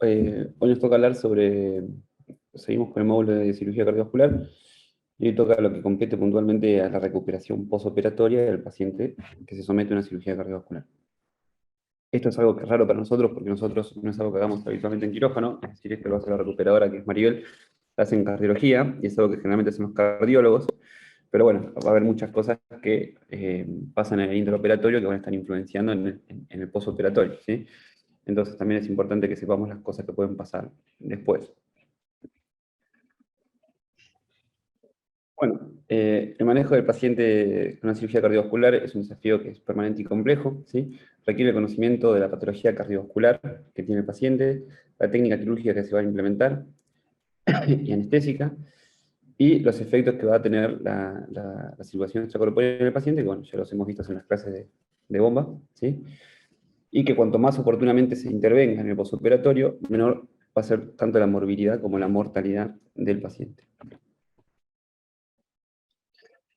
Hoy nos toca hablar sobre, seguimos con el módulo de cirugía cardiovascular, y hoy toca lo que compete puntualmente a la recuperación posoperatoria del paciente que se somete a una cirugía cardiovascular. Esto es algo que es raro para nosotros, porque nosotros no es algo que hagamos habitualmente en quirófano, es decir, esto lo hace la recuperadora, que es Maribel, la hace en cardiología, y es algo que generalmente hacen los cardiólogos, pero bueno, va a haber muchas cosas que pasan en el intraoperatorio que van a estar influenciando en el posoperatorio, ¿sí? Entonces también es importante que sepamos las cosas que pueden pasar después. Bueno, el manejo del paciente con una cirugía cardiovascular es un desafío que es permanente y complejo, ¿sí? Requiere el conocimiento de la patología cardiovascular que tiene el paciente, la técnica quirúrgica que se va a implementar y anestésica, y los efectos que va a tener la circulación extracorpórea en el paciente, que bueno, ya los hemos visto en las clases de bomba, ¿sí? Y que cuanto más oportunamente se intervenga en el postoperatorio, menor va a ser tanto la morbilidad como la mortalidad del paciente.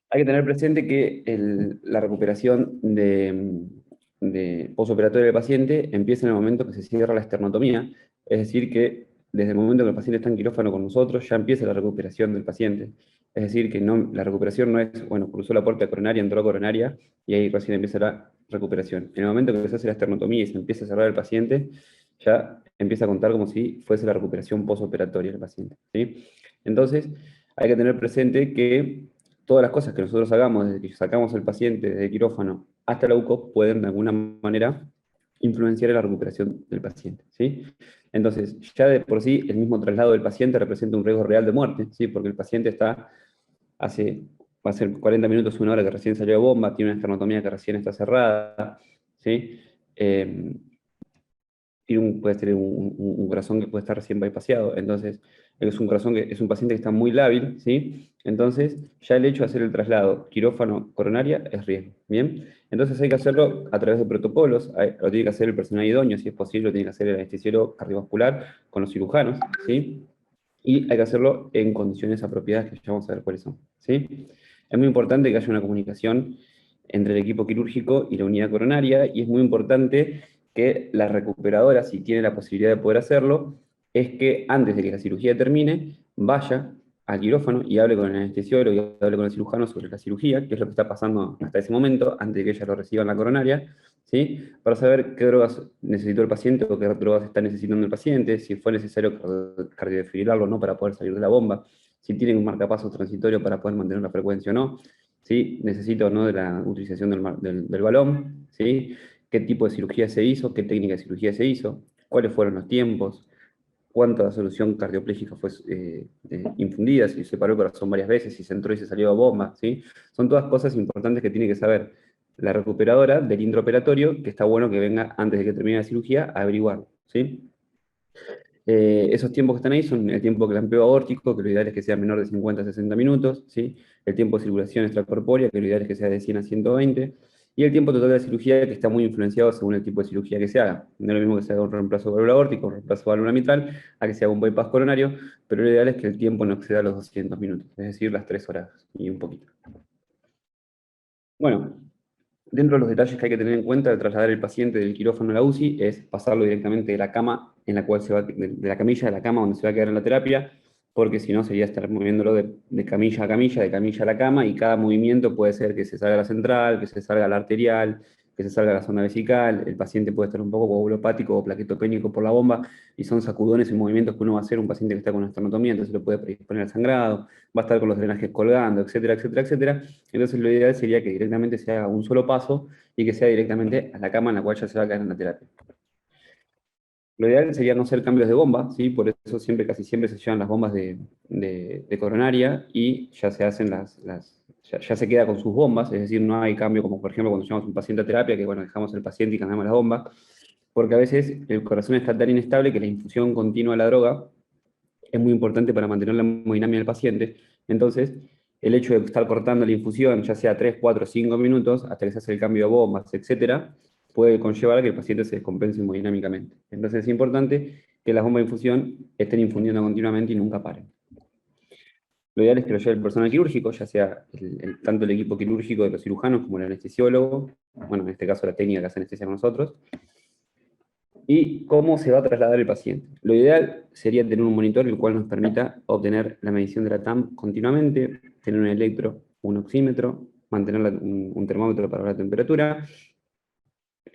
Hay que tener presente que la recuperación de posoperatoria del paciente empieza en el momento que se cierra la esternotomía, es decir, que desde el momento que el paciente está en quirófano con nosotros, ya empieza la recuperación del paciente. Es decir, que no, la recuperación no es, bueno, cruzó la puerta coronaria, entró a coronaria, y ahí recién empieza la recuperación. En el momento que se hace la esternotomía y se empieza a cerrar el paciente, ya empieza a contar como si fuese la recuperación posoperatoria del paciente, ¿sí? Entonces, hay que tener presente que todas las cosas que nosotros hagamos, desde que sacamos al paciente desde el quirófano hasta la UCO, pueden de alguna manera influenciar en la recuperación del paciente, ¿sí? Entonces, ya de por sí, el mismo traslado del paciente representa un riesgo real de muerte, ¿sí? Porque el paciente está, va a ser 40 minutos, una hora que recién salió de bomba, tiene una esternotomía que recién está cerrada, ¿sí? Puede tener un corazón que puede estar recién bypaseado, entonces es un corazón que es un paciente que está muy lábil, ¿sí? Entonces ya el hecho de hacer el traslado quirófano-coronaria es riesgo, ¿bien? Entonces hay que hacerlo a través de protocolos, lo tiene que hacer el personal idóneo, si es posible, lo tiene que hacer el anestesiólogo cardiovascular con los cirujanos, ¿sí? Y hay que hacerlo en condiciones apropiadas que ya vamos a ver cuáles son, ¿sí? Es muy importante que haya una comunicación entre el equipo quirúrgico y la unidad coronaria, y es muy importante que la recuperadora, si tiene la posibilidad de poder hacerlo, es que antes de que la cirugía termine, vaya al quirófano y hable con el anestesiólogo y hable con el cirujano sobre la cirugía, que es lo que está pasando hasta ese momento, antes de que ella lo reciba en la coronaria, ¿sí? Para saber qué drogas necesitó el paciente o qué drogas está necesitando el paciente, si fue necesario cardiodefibrilarlo o no para poder salir de la bomba, si tiene un marcapasos transitorio para poder mantener la frecuencia o no, si necesita o no de la utilización del balón, ¿sí? Qué tipo de cirugía se hizo, qué técnica de cirugía se hizo, cuáles fueron los tiempos, cuánta solución cardioplégica fue infundida, si se paró el corazón varias veces, si se entró y se salió a bomba, ¿sí? Son todas cosas importantes que tiene que saber la recuperadora del intraoperatorio, que está bueno que venga antes de que termine la cirugía a averiguar, ¿sí? Esos tiempos que están ahí son el tiempo de clampeo aórtico, que lo ideal es que sea menor de 50 a 60 minutos, ¿sí? El tiempo de circulación extracorpórea, que lo ideal es que sea de 100 a 120, y el tiempo total de la cirugía, que está muy influenciado según el tipo de cirugía que se haga. No es lo mismo que se haga un reemplazo de válvula aórtica, un reemplazo de válvula mitral, a que se haga un bypass coronario, pero lo ideal es que el tiempo no exceda los 200 minutos, es decir, las 3 horas y un poquito. Bueno, dentro de los detalles que hay que tener en cuenta al trasladar el paciente del quirófano a la UCI es pasarlo directamente de la cama en la cual se va, de la camilla a la cama donde se va a quedar en la terapia, porque si no sería estar moviéndolo de camilla a camilla, de camilla a la cama, y cada movimiento puede ser que se salga la central, que se salga la arterial, que se salga la zona vesical, el paciente puede estar un poco coagulopático o plaquetopénico por la bomba, y son sacudones y movimientos que uno va a hacer un paciente que está con esternotomía, entonces lo puede predisponer al sangrado, va a estar con los drenajes colgando, etcétera, etcétera, etcétera. Entonces lo ideal sería que directamente se haga un solo paso y que sea directamente a la cama en la cual ya se va a quedar en la terapia. Lo ideal sería no hacer cambios de bomba, ¿sí? Por eso siempre, casi siempre se llevan las bombas de coronaria y ya se hacen ya se queda con sus bombas, es decir, no hay cambio como por ejemplo cuando llevamos un paciente a terapia, que bueno, dejamos el paciente y cambiamos la bomba, porque a veces el corazón está tan inestable que la infusión continua de la droga es muy importante para mantener la hemodinamia del paciente. Entonces, el hecho de estar cortando la infusión, ya sea 3, 4, 5 minutos, hasta que se hace el cambio de bombas, etcétera, puede conllevar a que el paciente se descompense hemodinámicamente. Entonces, es importante que las bombas de infusión estén infundiendo continuamente y nunca paren. Lo ideal es que lo lleve el personal quirúrgico, ya sea tanto el equipo quirúrgico de los cirujanos como el anestesiólogo, bueno, en este caso la técnica que hace anestesia con nosotros, ¿Y cómo se va a trasladar el paciente? Lo ideal sería tener un monitor el cual nos permita obtener la medición de la TAM continuamente, tener un electro, un oxímetro, mantener un termómetro para la temperatura,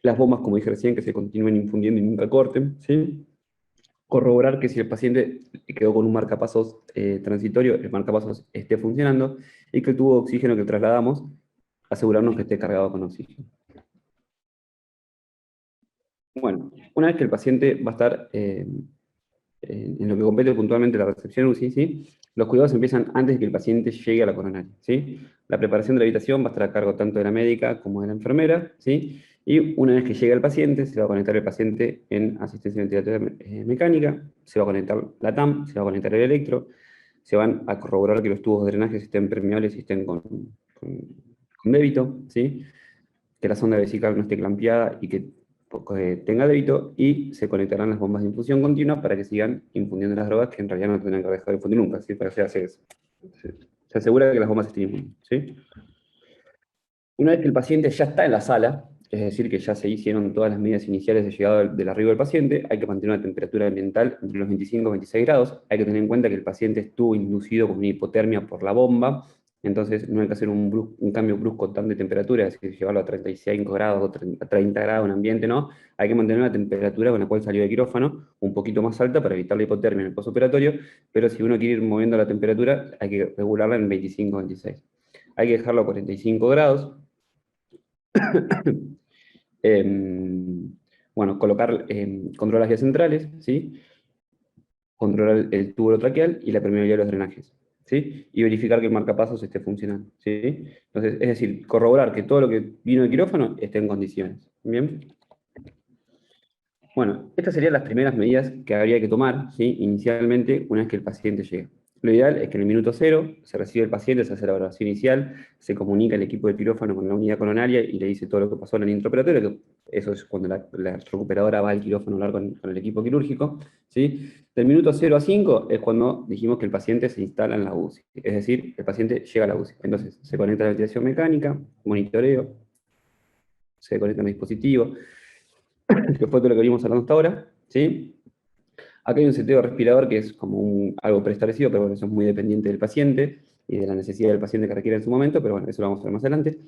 las bombas, como dije recién, que se continúen infundiendo y nunca corten, ¿sí? Corroborar que si el paciente quedó con un marcapasos transitorio, el marcapasos esté funcionando y que el tubo de oxígeno que trasladamos, asegurarnos que esté cargado con oxígeno. Bueno, una vez que el paciente va a estar en lo que compete puntualmente la recepción UCI, ¿sí? Los cuidados empiezan antes de que el paciente llegue a la coronaria, ¿sí? La preparación de la habitación va a estar a cargo tanto de la médica como de la enfermera, ¿sí? Y una vez que llega el paciente, se va a conectar el paciente en asistencia ventilatoria mecánica, se va a conectar la TAM, se va a conectar el electro, se van a corroborar que los tubos de drenaje estén permeables y estén con, con débito, ¿sí? Que la sonda vesical no esté clampeada y que tenga débito, y se conectarán las bombas de infusión continua para que sigan infundiendo las drogas que en realidad no tendrán que dejar de infundir nunca, ¿sí? Para que se asegura que las bombas estén infundiendo, ¿sí? Una vez que el paciente ya está en la sala, es decir, que ya se hicieron todas las medidas iniciales de llegada del arribo del paciente, hay que mantener una temperatura ambiental entre los 25 y 26 grados. Hay que tener en cuenta que el paciente estuvo inducido con una hipotermia por la bomba, entonces no hay que hacer un cambio brusco tan de temperatura, es decir, llevarlo a 35 grados o a 30 grados en ambiente, ¿no? Hay que mantener una temperatura con la cual salió de quirófano un poquito más alta para evitar la hipotermia en el postoperatorio, pero si uno quiere ir moviendo la temperatura, hay que regularla en 25 o 26. Hay que dejarlo a 45 grados. Bueno, colocar, controlar las vías centrales, ¿sí? Controlar el tubo traqueal y la permeabilidad de los drenajes, ¿sí? Y verificar que el marcapasos esté funcionando, ¿sí? Entonces, es decir, corroborar que todo lo que vino de quirófano esté en condiciones, ¿bien? Bueno, estas serían las primeras medidas que habría que tomar, ¿sí? Inicialmente, una vez que el paciente llega. Lo ideal es que en el minuto cero se recibe el paciente, se hace la evaluación inicial, se comunica el equipo de quirófano con la unidad coronaria y le dice todo lo que pasó en el intraoperatorio, que eso es cuando la recuperadora va al quirófano a hablar con el equipo quirúrgico, ¿sí? Del minuto 0 a 5 es cuando dijimos que el paciente se instala en la UCI, es decir, el paciente llega a la UCI. Entonces, se conecta a la ventilación mecánica, monitoreo, se conecta al dispositivo, que fue todo lo que venimos hablando hasta ahora, ¿sí? Acá hay un seteo respirador que es como algo preestablecido, pero bueno, eso es muy dependiente del paciente y de la necesidad del paciente que requiere en su momento, pero bueno, eso lo vamos a ver más adelante,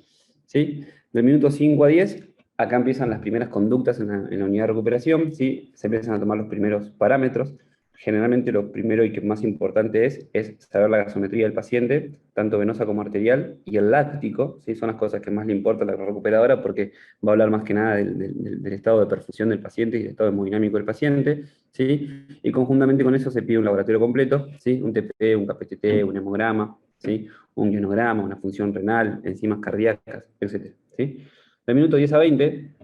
¿sí? Del minuto 5 a 10, acá empiezan las primeras conductas en la unidad de recuperación, ¿sí? Se empiezan a tomar los primeros parámetros. Generalmente lo primero y que más importante es saber la gasometría del paciente, tanto venosa como arterial, y el láctico, ¿sí? Son las cosas que más le importa a la recuperadora porque va a hablar más que nada del estado de perfusión del paciente y del estado hemodinámico del paciente, ¿sí? Y conjuntamente con eso se pide un laboratorio completo, ¿sí? Un TPP, un KPTT, un hemograma, ¿sí? Un ionograma, una función renal, enzimas cardíacas, etc., ¿sí? Del minuto 10 a 20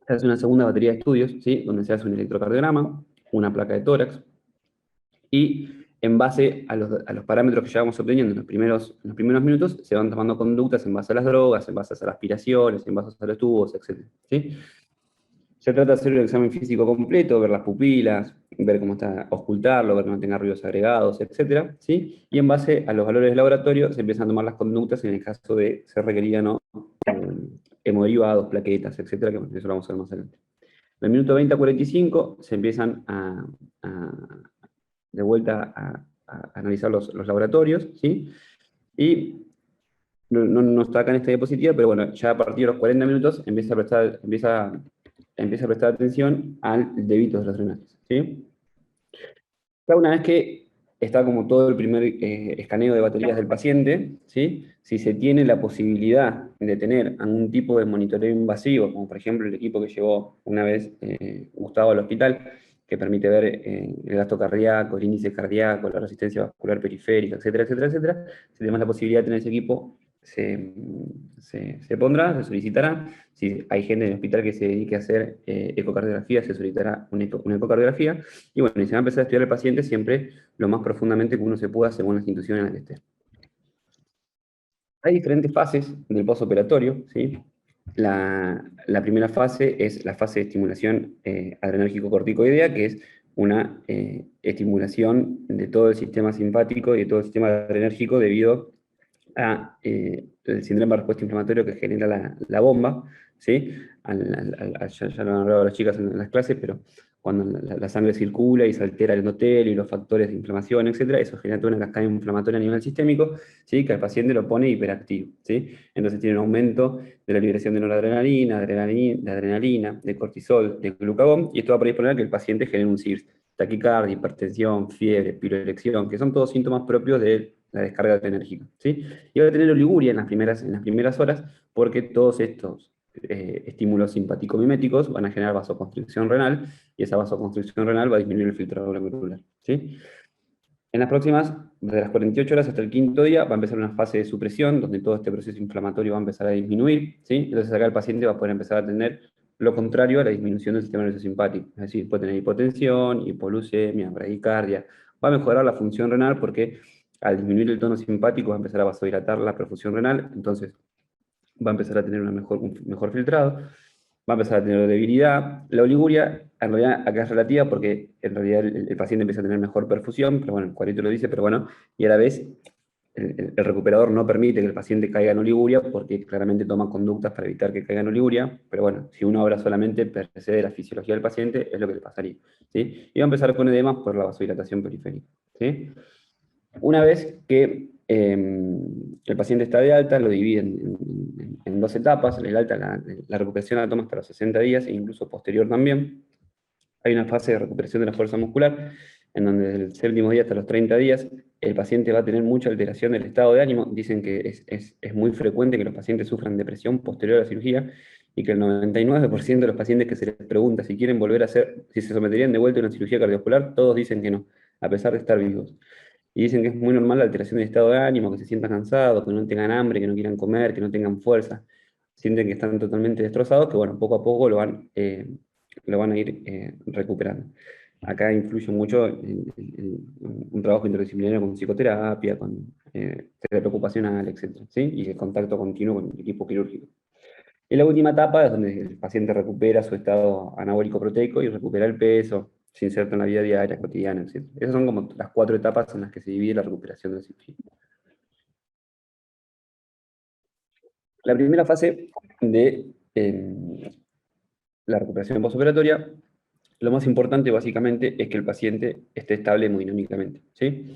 se hace una segunda batería de estudios, ¿sí? Donde se hace un electrocardiograma, una placa de tórax, y en base a los parámetros que ya vamos obteniendo en los primeros minutos, se van tomando conductas en base a las drogas, en base a las aspiraciones, en base a los tubos, etc., ¿sí? Se trata de hacer un examen físico completo, ver las pupilas, ver cómo está, auscultarlo, ver que no tenga ruidos agregados, etcétera, ¿sí? Y en base a los valores del laboratorio se empiezan a tomar las conductas en el caso de ser requerida no hemoderivados, plaquetas, etcétera, que bueno, eso lo vamos a ver más adelante. Del minuto 20 a 45 se empiezan de vuelta a analizar los laboratorios, ¿sí? Y no está acá en esta diapositiva, pero bueno, ya a partir de los 40 minutos empieza a prestar atención al débito de los drenajes, ¿sí? Ya una vez que está como todo el primer escaneo de baterías del paciente, ¿sí? Si se tiene la posibilidad de tener algún tipo de monitoreo invasivo, como por ejemplo el equipo que llevó una vez Gustavo al hospital, que permite ver el gasto cardíaco, el índice cardíaco, la resistencia vascular periférica, etcétera, etcétera, etcétera, si tenemos la posibilidad de tener ese equipo, se pondrá, se solicitará. Si hay gente en el hospital que se dedique a hacer ecocardiografía, se solicitará una ecocardiografía. Y bueno, y se va a empezar a estudiar el paciente siempre lo más profundamente que uno se pueda según la institución en la que esté. Hay diferentes fases del postoperatorio, ¿sí? La primera fase es la fase de estimulación adrenérgico-corticoidea, que es una estimulación de todo el sistema simpático y de todo el sistema adrenérgico debido el síndrome de respuesta inflamatoria que genera la bomba, ¿sí? Ya lo han hablado las chicas en las clases, pero cuando la sangre circula y se altera el endotelio y los factores de inflamación, etcétera, eso genera toda una cascada inflamatoria a nivel sistémico, ¿sí? Que al paciente lo pone hiperactivo, ¿sí? Entonces tiene un aumento de la liberación de noradrenalina, de adrenalina, de cortisol, de glucagón, y esto va a predisponer a que el paciente genere un CIRS, taquicardia, hipertensión, fiebre, piroerección, que son todos síntomas propios de la descarga adrenérgica, ¿sí? Y va a tener oliguria en las primeras horas, porque todos estos estímulos simpático-miméticos van a generar vasoconstricción renal, y esa vasoconstricción renal va a disminuir el filtrado glomerular, ¿sí? En las próximas, desde las 48 horas hasta el quinto día, va a empezar una fase de supresión, donde todo este proceso inflamatorio va a empezar a disminuir, ¿sí? Entonces acá el paciente va a poder empezar a tener lo contrario a la disminución del sistema nervioso simpático, es decir, puede tener hipotensión, hipoglucemia, bradicardia, va a mejorar la función renal porque al disminuir el tono simpático va a empezar a vasodilatar la perfusión renal, entonces va a empezar a tener un mejor filtrado, va a empezar a tener debilidad. La oliguria, en realidad, acá es relativa porque en realidad el paciente empieza a tener mejor perfusión, pero bueno, el cuadrito lo dice, pero bueno, y a la vez el recuperador no permite que el paciente caiga en oliguria porque claramente toma conductas para evitar que caiga en oliguria, pero bueno, si uno habla solamente per se de la fisiología del paciente, es lo que le pasaría, ¿sí? Y va a empezar con edemas por la vasodilatación periférica, ¿sí? Una vez que el paciente está de alta, lo dividen en dos etapas. El alta, la recuperación la toma hasta los 60 días e incluso posterior también. Hay una fase de recuperación de la fuerza muscular, en donde desde el séptimo día hasta los 30 días el paciente va a tener mucha alteración del estado de ánimo. Dicen que es muy frecuente que los pacientes sufran depresión posterior a la cirugía y que el 99% de los pacientes que se les pregunta si quieren volver a hacer, si se someterían de vuelta a una cirugía cardiovascular, todos dicen que no, a pesar de estar vivos. Y dicen que es muy normal la alteración del estado de ánimo, que se sientan cansados, que no tengan hambre, que no quieran comer, que no tengan fuerza. Sienten que están totalmente destrozados, que bueno, poco a poco lo van a ir recuperando. Acá influye mucho un trabajo interdisciplinario con psicoterapia, con terapia ocupacional, etc. ¿Sí? Y el contacto continuo con el equipo quirúrgico. Y la última etapa es donde el paciente recupera su estado anabólico proteico y recupera el peso, se inserta en la vida diaria, cotidiana, etc. Esas son como las 4 etapas en las que se divide la recuperación de cirugía. La primera fase de la recuperación postoperatoria, lo más importante básicamente es que el paciente esté estable hemodinámicamente, ¿sí?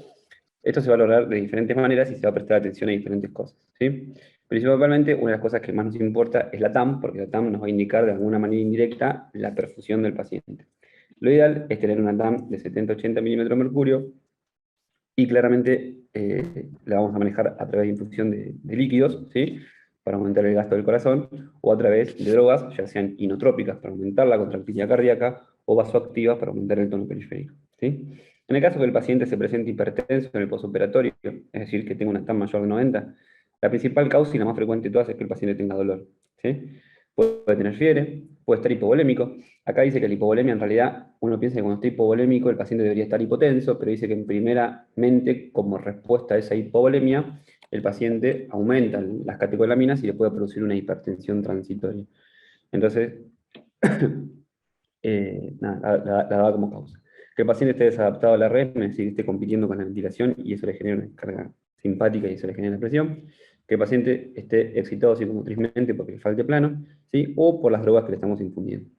Esto se va a lograr de diferentes maneras y se va a prestar atención a diferentes cosas, ¿sí? Principalmente, una de las cosas que más nos importa es la TAM, porque la TAM nos va a indicar de alguna manera indirecta la perfusión del paciente. Lo ideal es tener una TAM de 70-80 milímetros de mercurio y claramente la vamos a manejar a través de infusión de líquidos, ¿sí? Para aumentar el gasto del corazón, o a través de drogas, ya sean inotrópicas para aumentar la contractilidad cardíaca, o vasoactivas para aumentar el tono periférico, ¿sí? En el caso que el paciente se presente hipertenso en el posoperatorio, es decir, que tenga una TAM mayor de 90, la principal causa y la más frecuente de todas es que el paciente tenga dolor, ¿sí? Puede tener fiebre, puede estar hipovolémico. Acá dice que la hipovolemia en realidad, uno piensa que cuando está hipovolémico el paciente debería estar hipotenso, pero dice que en primeramente, como respuesta a esa hipovolemia, el paciente aumenta las catecolaminas y le puede producir una hipertensión transitoria. Entonces, nada, la da como causa. Que el paciente esté desadaptado a la red, es decir, que esté compitiendo con la ventilación y eso le genera una carga simpática y eso le genera presión. Que el paciente esté excitado psicomotrizmente porque le falte plano, ¿sí? O por las drogas que le estamos infundiendo.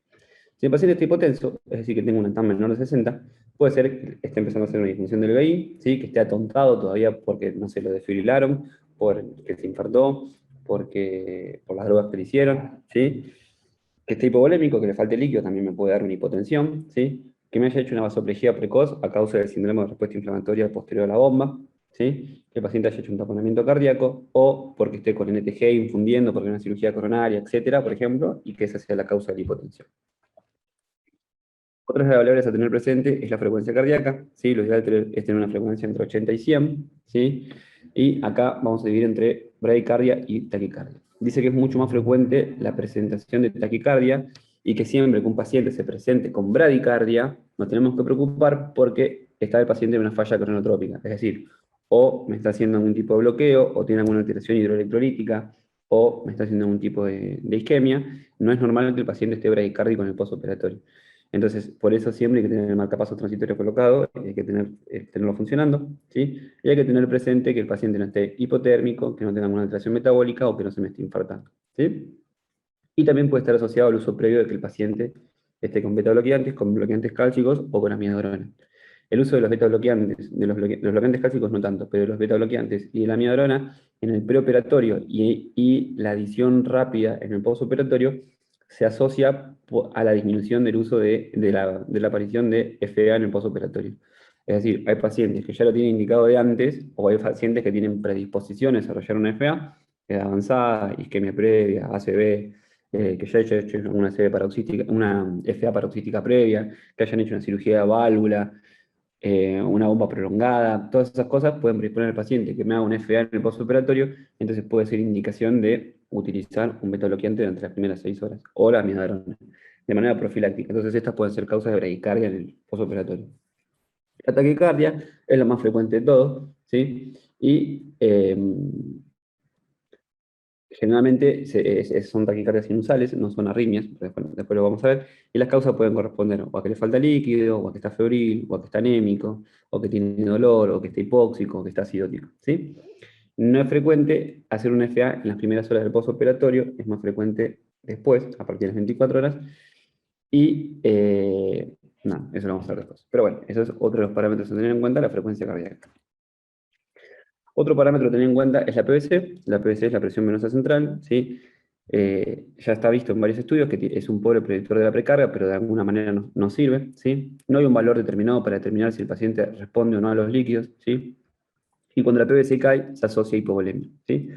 Si el paciente está hipotenso, es decir, que tenga una TAM menor de 60, puede ser que esté empezando a hacer una disfunción del VI, ¿sí? Que esté atontado todavía porque, no sé, lo desfibrilaron, porque se infartó, por las drogas que le hicieron, ¿sí? Que esté hipovolémico, que le falte líquido, también me puede dar una hipotensión, ¿sí? Que me haya hecho una vasoplejía precoz a causa del síndrome de respuesta inflamatoria posterior a la bomba, ¿sí? Que el paciente haya hecho un taponamiento cardíaco, o porque esté con NTG infundiendo, porque hay una cirugía coronaria, etcétera, por ejemplo, y que esa sea la causa de la hipotensión. Otras variables a tener presente es la frecuencia cardíaca, ¿sí? Lo ideal es tener una frecuencia entre 80 y 100, ¿sí? Y acá vamos a dividir entre bradicardia y taquicardia. Dice que es mucho más frecuente la presentación de taquicardia y que siempre que un paciente se presente con bradicardia, nos tenemos que preocupar porque está el paciente en una falla cronotrópica, es decir, o me está haciendo algún tipo de bloqueo, o tiene alguna alteración hidroelectrolítica, o me está haciendo algún tipo de isquemia. No es normal que el paciente esté bradicárdico en el postoperatorio. Entonces, por eso siempre hay que tener el marcapasos transitorio colocado, hay que tenerlo funcionando, ¿sí? Y hay que tener presente que el paciente no esté hipotérmico, que no tenga alguna alteración metabólica o que no se me esté infartando, ¿sí? Y también puede estar asociado al uso previo de que el paciente esté con beta bloqueantes, con bloqueantes cálcicos o con amiodarona. El uso de los beta bloqueantes, de los bloqueantes cálcicos no tanto, pero de los beta bloqueantes y de la amiodarona en el preoperatorio y la adición rápida en el postoperatorio se asocia a la disminución del uso de la aparición de FA en el postoperatorio. Es decir, hay pacientes que ya lo tienen indicado de antes, o hay pacientes que tienen predisposición a desarrollar una FA, edad avanzada, isquemia previa, ACV, que ya hayan hecho una CB paroxística, una FA paroxística previa, que hayan hecho una cirugía de válvula, una bomba prolongada, todas esas cosas pueden predisponer al paciente que me haga un FA en el postoperatorio, entonces puede ser indicación de utilizar un beta bloqueante durante las primeras 6 horas, o la amiodarona, de manera profiláctica. Entonces estas pueden ser causas de bradicardia en el postoperatorio. La taquicardia es lo más frecuente de todo, ¿sí? Y generalmente son taquicardias sinusales, no son arritmias, después lo vamos a ver, y las causas pueden corresponder o a que le falta líquido, o a que está febril, o a que está anémico, o que tiene dolor, o que está hipóxico, o que está acidótico, ¿sí? No es frecuente hacer un FA en las primeras horas del postoperatorio, es más frecuente después, a partir de las 24 horas, y no, eso lo vamos a ver después. Pero bueno, eso es otro de los parámetros a tener en cuenta, la frecuencia cardíaca. Otro parámetro a tener en cuenta es la PVC. La PVC es la presión venosa central, ¿sí? Ya está visto en varios estudios que es un pobre predictor de la precarga, pero de alguna manera no sirve, ¿sí? No hay un valor determinado para determinar si el paciente responde o no a los líquidos, ¿sí? Y cuando la PVC cae, se asocia a hipovolemia, ¿sí?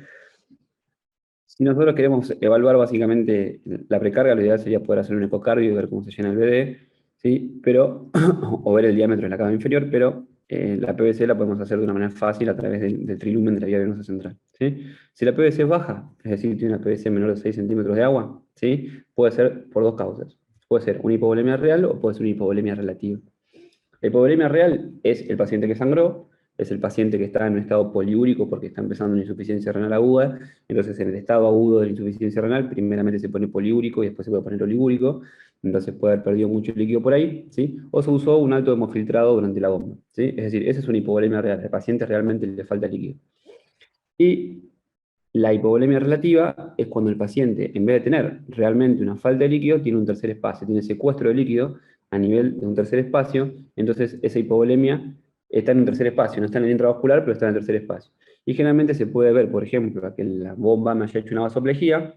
Si nosotros queremos evaluar básicamente la precarga, lo ideal sería poder hacer un ecocardio y ver cómo se llena el BD, ¿sí? Pero, o ver el diámetro de la cava inferior, pero la PVC la podemos hacer de una manera fácil a través del trilumen de la vía venosa central, ¿sí? Si la PVC es baja, es decir, tiene una PVC menor de 6 centímetros de agua, ¿sí? Puede ser por dos causas. Puede ser una hipovolemia real o puede ser una hipovolemia relativa. La hipovolemia real es el paciente que sangró, es el paciente que está en un estado poliúrico porque está empezando una insuficiencia renal aguda. Entonces, en el estado agudo de la insuficiencia renal, primeramente se pone poliúrico y después se puede poner oligúrico. Entonces, puede haber perdido mucho líquido por ahí, ¿sí? O se usó un alto hemofiltrado durante la bomba, ¿sí? Es decir, esa es una hipovolemia real. Al paciente realmente le falta líquido. Y la hipovolemia relativa es cuando el paciente, en vez de tener realmente una falta de líquido, tiene un tercer espacio, tiene secuestro de líquido a nivel de un tercer espacio, entonces esa hipovolemia está en un tercer espacio, no está en el intravascular, pero está en el tercer espacio. Y generalmente se puede ver, por ejemplo, que la bomba me haya hecho una vasoplejía,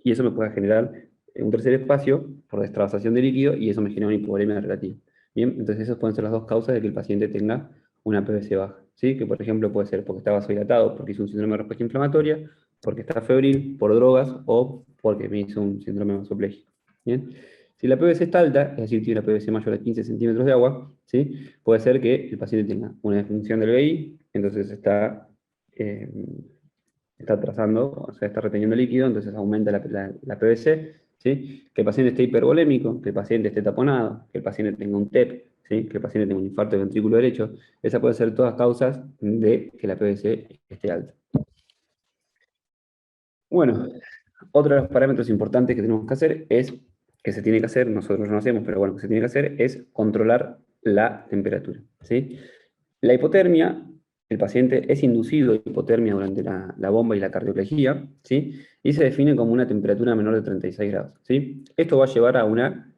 y eso me puede generar un tercer espacio por destravasación de líquido, y eso me genera una hipovolemia relativa. Bien, entonces esas pueden ser las dos causas de que el paciente tenga una PVC baja, ¿sí? Que por ejemplo puede ser porque está vasodilatado, porque hizo un síndrome de respuesta inflamatoria, porque está febril, por drogas o porque me hizo un síndrome vasopléjico. Bien, si la PVC está alta, es decir, tiene una PVC mayor a 15 centímetros de agua, ¿sí? Puede ser que el paciente tenga una disfunción del VI, entonces eh, está trazando, o sea, está reteniendo líquido, entonces aumenta la PVC, ¿sí? Que el paciente esté hipervolémico, que el paciente esté taponado, que el paciente tenga un TEP, ¿sí? Que el paciente tenga un infarto del ventrículo derecho. Esas pueden ser todas causas de que la PVC esté alta. Bueno, otro de los parámetros importantes que tenemos que hacer es, que se tiene que hacer, nosotros no hacemos, pero bueno, que se tiene que hacer es controlar la temperatura, ¿sí? La hipotermia, el paciente es inducido a hipotermia durante la bomba y la cardioplegía, ¿sí? Y se define como una temperatura menor de 36 grados, ¿sí? Esto va a llevar a una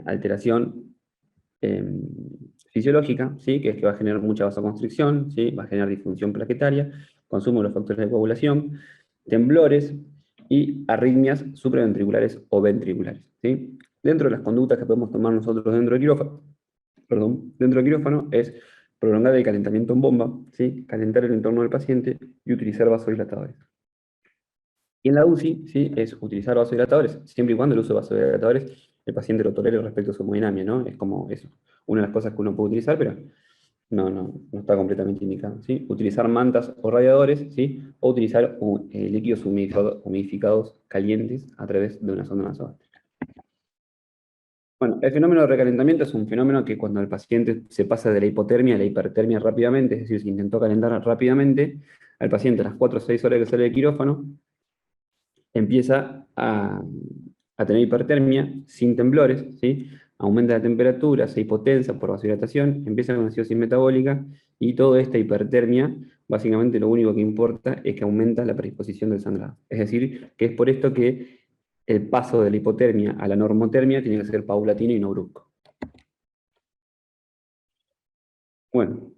alteración eh, fisiológica, ¿sí? Que es que va a generar mucha vasoconstricción, ¿sí? Va a generar disfunción plaquetaria, consumo de los factores de coagulación, temblores y arritmias supraventriculares o ventriculares, ¿sí? Dentro de las conductas que podemos tomar nosotros dentro del quirófano, dentro del quirófano es prolongar el calentamiento en bomba, ¿sí? Calentar el entorno del paciente y utilizar vasodilatadores. Y en la UCI, ¿sí? Es utilizar vasodilatadores, siempre y cuando el uso de vasodilatadores el paciente lo tolere respecto a su hemodinamia, ¿no? Es como eso, una de las cosas que uno puede utilizar, pero no está completamente indicado, ¿sí? Utilizar mantas o radiadores, ¿sí? O utilizar líquidos humidificados calientes a través de una sonda nasogástrica. Bueno, el fenómeno de recalentamiento es un fenómeno que cuando el paciente se pasa de la hipotermia a la hipertermia rápidamente, es decir, se intentó calentar rápidamente, al paciente a las 4 o 6 horas que sale del quirófano, empieza a a tener hipertermia sin temblores, ¿sí? Aumenta la temperatura, se hipotensa por vasodilatación, empieza con acidosis metabólica, y toda esta hipertermia, básicamente lo único que importa es que aumenta la predisposición del sangrado. Es decir, que es por esto que el paso de la hipotermia a la normotermia tiene que ser paulatino y no brusco. Bueno,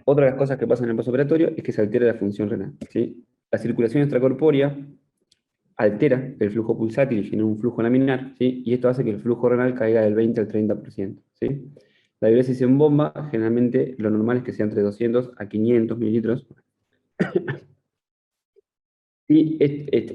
otra de las cosas que pasan en el postoperatorio es que se altera la función renal, ¿sí? La circulación extracorpórea altera el flujo pulsátil y genera un flujo laminar, ¿sí? Y esto hace que el flujo renal caiga del 20 al 30%, ¿sí? La diuresis en bomba, generalmente lo normal es que sea entre 200 a 500 mililitros. Y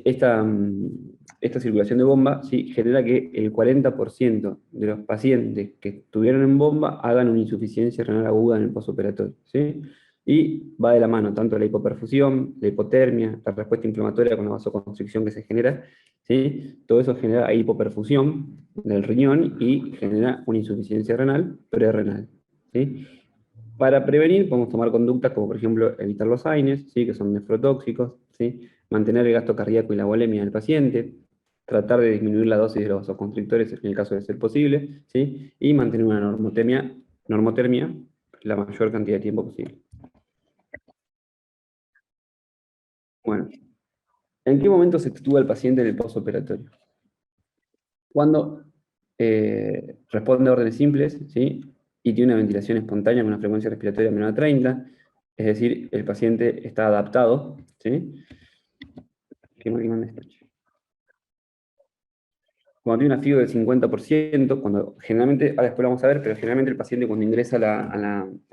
esta circulación de bomba, ¿sí?, genera que el 40% de los pacientes que estuvieron en bomba hagan una insuficiencia renal aguda en el postoperatorio, ¿sí? Y va de la mano tanto la hipoperfusión, la hipotermia, la respuesta inflamatoria con la vasoconstricción que se genera, ¿sí? Todo eso genera hipoperfusión del riñón y genera una insuficiencia renal prerrenal, ¿sí? Para prevenir, podemos tomar conductas como, por ejemplo, evitar los AINES, ¿sí?, que son nefrotóxicos, ¿sí? Mantener el gasto cardíaco y la volemia del paciente, tratar de disminuir la dosis de los vasoconstrictores en el caso de ser posible, ¿sí? Y mantener una normotermia la mayor cantidad de tiempo posible. Bueno, ¿en qué momento se extuba el paciente en el postoperatorio? Cuando responde a órdenes simples, ¿sí?, y tiene una ventilación espontánea con una frecuencia respiratoria menor a 30, es decir, el paciente está adaptado, ¿sí? Cuando tiene una FIO del 50%, cuando generalmente, ahora después lo vamos a ver, pero generalmente el paciente cuando ingresa a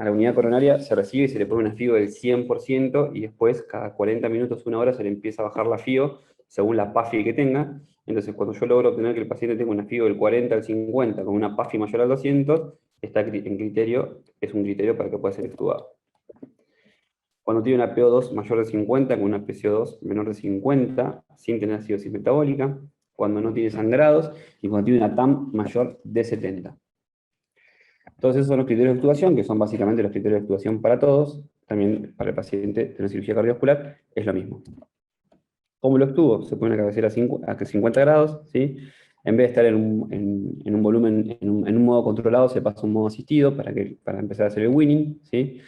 la unidad coronaria se recibe y se le pone una FIO del 100%, y después cada 40 minutos, una hora, se le empieza a bajar la FIO según la PAFI que tenga. Entonces, cuando yo logro obtener que el paciente tenga una FIO del 40 al 50 con una PAFI mayor al 200, está en criterio, es un criterio para que pueda ser extubado. Cuando tiene una PO2 mayor de 50 con una PCO2 menor de 50, sin tener acidosis metabólica, cuando no tiene sangrados y cuando tiene una TAM mayor de 70. Todos esos son los criterios de extubación, que son básicamente los criterios de extubación para todos. También para el paciente de una cirugía cardiovascular es lo mismo. ¿Cómo lo extubo? Se pone una cabecera a 50 grados, ¿sí? En vez de estar en un volumen, en un modo controlado, se pasa a un modo asistido para empezar a hacer el winning, ¿sí?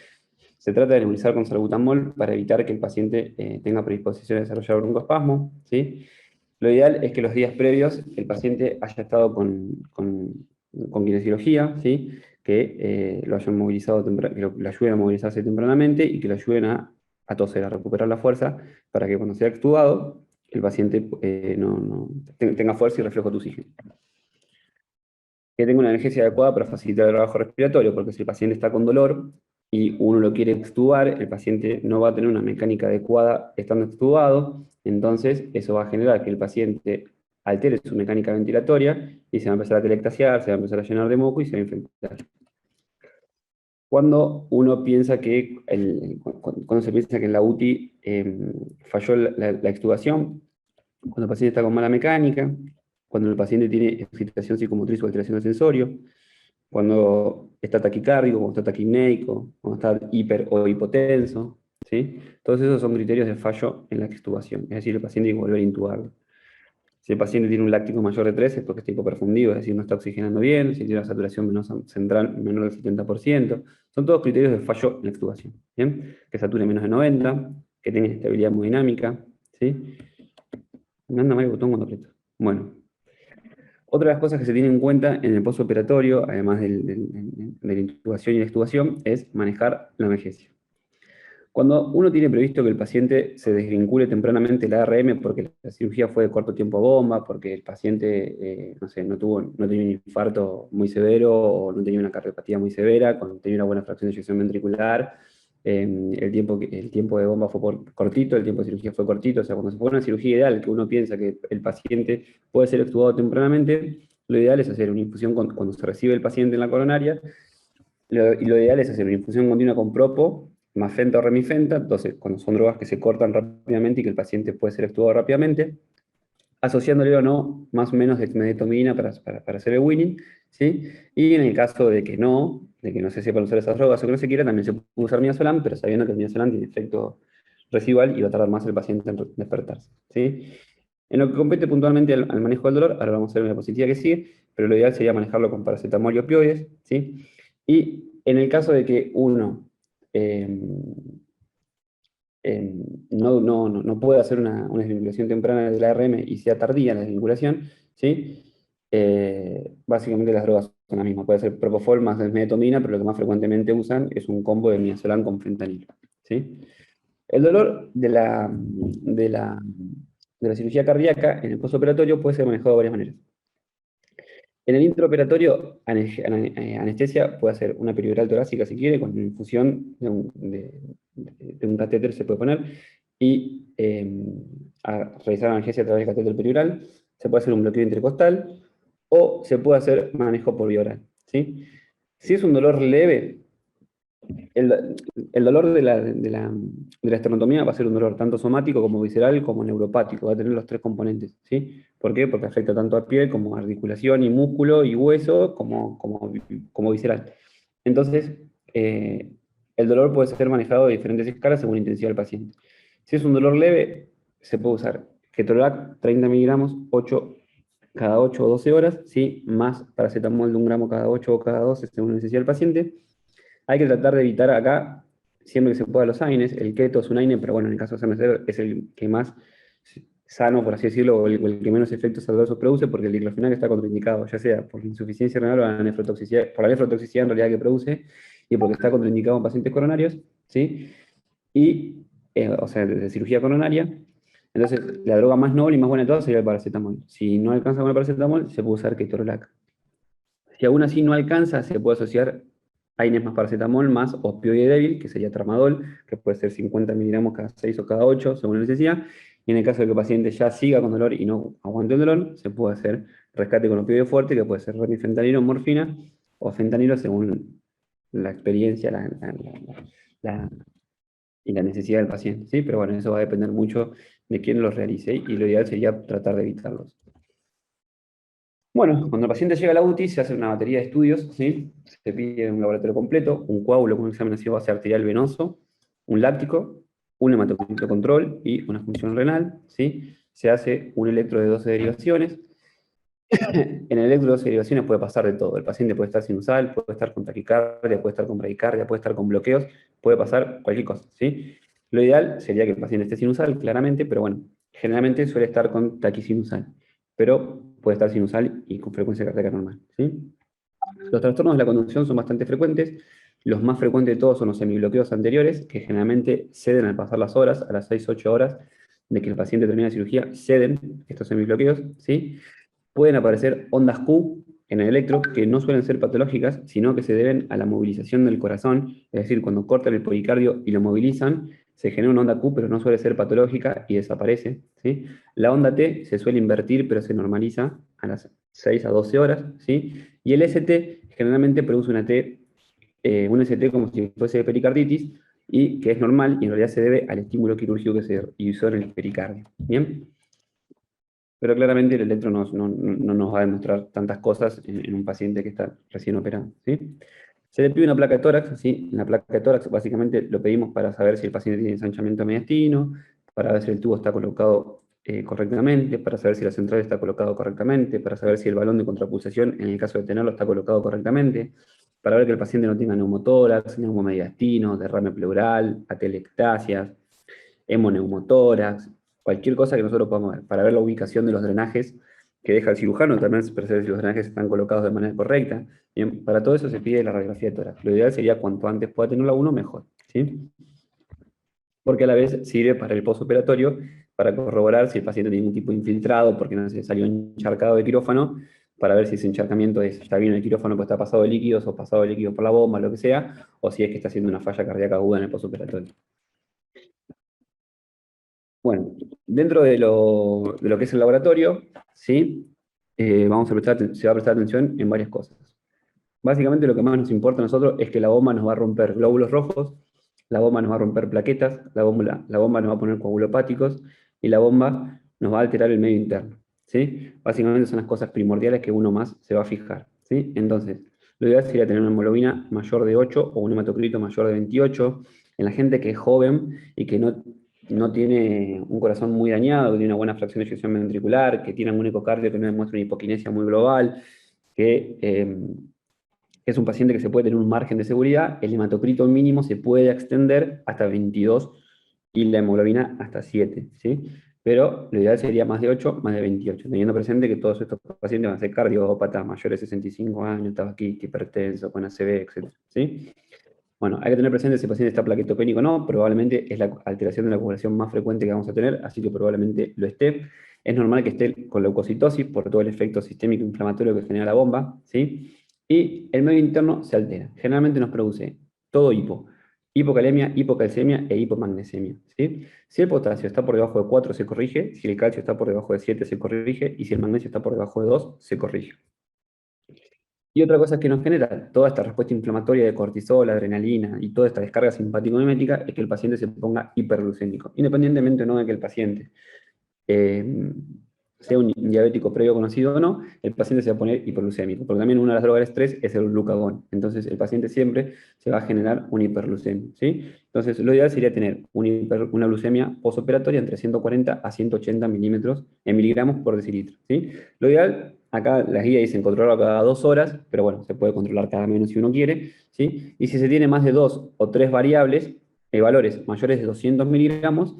Se trata de nebulizar con salbutamol para evitar que el paciente tenga predisposición a desarrollar broncoespasmo, ¿sí? Lo ideal es que los días previos el paciente haya estado con kinesiología, ¿sí?, que lo hayan movilizado, que lo ayuden a movilizarse tempranamente y que lo ayuden a toser, a recuperar la fuerza, para que cuando sea extubado el paciente tenga fuerza y reflejo de oxígeno. Que tenga una analgesia adecuada para facilitar el trabajo respiratorio, porque si el paciente está con dolor y uno lo quiere extubar, el paciente no va a tener una mecánica adecuada estando extubado, entonces eso va a generar que el paciente altere su mecánica ventilatoria y se va a empezar a telectasiar, se va a empezar a llenar de moco y se va a infectar. Cuando uno piensa que, cuando se piensa que en la UTI falló la extubación, cuando el paciente está con mala mecánica, cuando el paciente tiene excitación psicomotriz o alteración del sensorio, cuando está taquicárdico, cuando está taquipnéico, cuando está hiper o hipotenso, ¿sí? Todos esos son criterios de fallo en la extubación, es decir, el paciente tiene que volver a intubarlo. Si el paciente tiene un láctico mayor de 3 es porque está hipoperfundido, es decir, no está oxigenando bien, si tiene una saturación central menor del 70%, son todos criterios de fallo en la extubación, ¿bien? Que sature menos de 90, que tenga estabilidad hemodinámica, ¿sí? Me anda mal el botón cuando aprieto. Bueno, otra de las cosas que se tienen en cuenta en el postoperatorio, además de la intubación y la extubación, es manejar la analgesia. Cuando uno tiene previsto que el paciente se desvincule tempranamente la ARM porque la cirugía fue de corto tiempo a bomba, porque el paciente, no sé, no tenía un infarto muy severo o no tenía una cardiopatía muy severa, tenía una buena fracción de eyección ventricular, el tiempo de bomba fue cortito, el tiempo de cirugía fue cortito, o sea, cuando se pone una cirugía ideal, que uno piensa que el paciente puede ser extubado tempranamente, lo ideal es hacer una infusión cuando se recibe el paciente en la coronaria, y lo ideal es hacer una infusión continua con propo, mafenta o remifenta, entonces cuando son drogas que se cortan rápidamente y que el paciente puede ser extubado rápidamente, asociándole o no más o menos dexmedetomidina para hacer el winning, ¿sí? Y en el caso de que no se sepan usar esas drogas o que no se quiera, también se puede usar midazolam, pero sabiendo que el midazolam tiene efecto residual y va a tardar más el paciente en despertarse, ¿sí? En lo que compete puntualmente al manejo del dolor, ahora vamos a ver una diapositiva que sigue, pero lo ideal sería manejarlo con paracetamol y opioides, ¿sí? Y en el caso de que uno eh, eh, no puede hacer una desvinculación temprana del ARM y sea tardía la desvinculación, ¿sí? Básicamente las drogas son las mismas. Puede ser propofol más desmedetomina, pero lo que más frecuentemente usan es un combo de midazolam con fentanilo, ¿sí? El dolor de la cirugía cardíaca en el postoperatorio puede ser manejado de varias maneras. En el intraoperatorio, anestesia puede hacer una peridural torácica si quiere, con infusión de un catéter se puede poner, y realizar analgesia a través del catéter peridural. Se puede hacer un bloqueo intercostal, o se puede hacer manejo por vía oral, ¿sí? Si es un dolor leve, el dolor de la esternotomía va a ser un dolor tanto somático como visceral como neuropático, va a tener los tres componentes, ¿sí? ¿Por qué? Porque afecta tanto a piel como a articulación y músculo y hueso como visceral. Entonces, el dolor puede ser manejado de diferentes escalas según la intensidad del paciente. Si es un dolor leve, se puede usar ketorolac 30 miligramos, 8 cada 8 o 12 horas, ¿sí? Más paracetamol de 1 gramo cada 8 o cada 12 según la necesidad del paciente. Hay que tratar de evitar acá, siempre que se pueda, los AINES. El keto es un AINE, pero bueno, en el caso de MSD es el que más sano, por así decirlo, o el que menos efectos adversos produce, porque el diclofenac está contraindicado, ya sea por la insuficiencia renal o la nefrotoxicidad, por la nefrotoxicidad en realidad que produce, y porque está contraindicado en pacientes coronarios, ¿sí? Y, o sea, de cirugía coronaria. Entonces, la droga más noble y más buena de todas sería el paracetamol. Si no alcanza con el paracetamol, se puede usar ketorolac. Si aún así no alcanza, se puede asociar AINES más paracetamol más opioide débil, que sería tramadol, que puede ser 50 miligramos cada 6 o cada 8, según la necesidad. Y en el caso de que el paciente ya siga con dolor y no aguante el dolor, se puede hacer rescate con opioide fuerte, que puede ser remifentanilo, morfina o fentanilo, según la experiencia la- y la necesidad del paciente, ¿sí? Pero bueno, eso va a depender mucho de quién los realice y lo ideal sería tratar de evitarlos. Bueno, cuando el paciente llega a la UTI se hace una batería de estudios, ¿sí? Se pide un laboratorio completo, un coágulo con un examen ácido base arterial venoso, un láctico, un hematocrito control y una función renal, ¿sí? Se hace un electro de 12 derivaciones. En el electro de 12 derivaciones puede pasar de todo. El paciente puede estar sinusal, puede estar con taquicardia, puede estar con bradicardia, puede estar con bloqueos, puede pasar cualquier cosa, ¿sí? Lo ideal sería que el paciente esté sinusal, claramente, pero bueno, generalmente suele estar con taquisinusal, pero puede estar sinusal y con frecuencia cardíaca normal, ¿sí? Los trastornos de la conducción son bastante frecuentes. Los más frecuentes de todos son los semibloqueos anteriores, que generalmente ceden al pasar las horas, a las 6-8 horas de que el paciente termina la cirugía, ceden estos semibloqueos, ¿sí? Pueden aparecer ondas Q en el electro que no suelen ser patológicas, sino que se deben a la movilización del corazón, es decir, cuando cortan el pericardio y lo movilizan, se genera una onda Q, pero no suele ser patológica y desaparece, ¿sí? La onda T se suele invertir, pero se normaliza a las 6 a 12 horas, ¿sí? Y el ST generalmente produce un ST como si fuese de pericarditis, y que es normal y en realidad se debe al estímulo quirúrgico que se hizo en el pericardio. ¿Bien? Pero claramente el electro no nos va a demostrar tantas cosas en un paciente que está recién operado, ¿sí? Se le pide una placa de tórax, ¿sí? En la placa de tórax básicamente lo pedimos para saber si el paciente tiene ensanchamiento mediastino, para ver si el tubo está colocado correctamente, para saber si la central está colocado correctamente, para saber si el balón de contrapulsación, en el caso de tenerlo, está colocado correctamente, para ver que el paciente no tenga neumotórax, neumomediastino, derrame pleural, atelectasias, hemoneumotórax, cualquier cosa que nosotros podamos ver, para ver la ubicación de los drenajes que deja el cirujano, también para saber si los drenajes están colocados de manera correcta. Bien, para todo eso se pide la radiografía de tórax. Lo ideal sería cuanto antes pueda tenerla uno, mejor, ¿sí? Porque a la vez sirve para el postoperatorio, para corroborar si el paciente tiene un tipo de infiltrado, porque no se salió encharcado de quirófano, para ver si ese encharcamiento está bien en el quirófano, pues está pasado de líquidos, o pasado de líquido por la bomba, lo que sea, o si es que está haciendo una falla cardíaca aguda en el postoperatorio. Bueno, dentro de lo que es el laboratorio, ¿sí? Se va a prestar atención en varias cosas. Básicamente lo que más nos importa a nosotros es que la bomba nos va a romper glóbulos rojos, la bomba nos va a romper plaquetas, la bomba nos va a poner coagulopáticos y la bomba nos va a alterar el medio interno, ¿sí? Básicamente son las cosas primordiales que uno más se va a fijar, ¿sí? Entonces, lo ideal sería tener una hemoglobina mayor de 8 o un hematocrito mayor de 28. En la gente que es joven y que no no tiene un corazón muy dañado, que tiene una buena fracción de eyección ventricular, que tiene algún ecocardio que no demuestra una hipoquinesia muy global, que es un paciente que se puede tener un margen de seguridad, el hematocrito mínimo se puede extender hasta 22 y la hemoglobina hasta 7, ¿sí? Pero lo ideal sería más de 8, más de 28, teniendo presente que todos estos pacientes van a ser cardiópatas, mayores de 65 años, tabaquistas, hipertensos, con ACV, etc. ¿Sí? Bueno, hay que tener presente si el paciente está plaquetopénico o no, probablemente es la alteración de la coagulación más frecuente que vamos a tener, así que probablemente lo esté. Es normal que esté con leucocitosis por todo el efecto sistémico inflamatorio que genera la bomba, ¿sí? Y el medio interno se altera. Generalmente nos produce todo hipocalemia, hipocalcemia e hipomagnesemia, ¿sí? Si el potasio está por debajo de 4 se corrige, si el calcio está por debajo de 7 se corrige, y si el magnesio está por debajo de 2 se corrige. Y otra cosa que nos genera toda esta respuesta inflamatoria de cortisol, adrenalina y toda esta descarga simpático-mimética es que el paciente se ponga hiperglucémico, independientemente o no de que el paciente eh, sea un diabético previo conocido o no, el paciente se va a poner hiperglucémico, porque también una de las drogas del estrés es el glucagón. Entonces el paciente siempre se va a generar una hiperglucemia, ¿sí? Entonces lo ideal sería tener una glucemia postoperatoria entre 140 a 180 milímetros en miligramos por decilitro, ¿sí? Lo ideal, acá las guías dicen controlarlo cada 2 horas, pero bueno, se puede controlar cada menos si uno quiere, ¿sí? Y si se tiene más de 2 o 3 variables, valores mayores de 200 miligramos,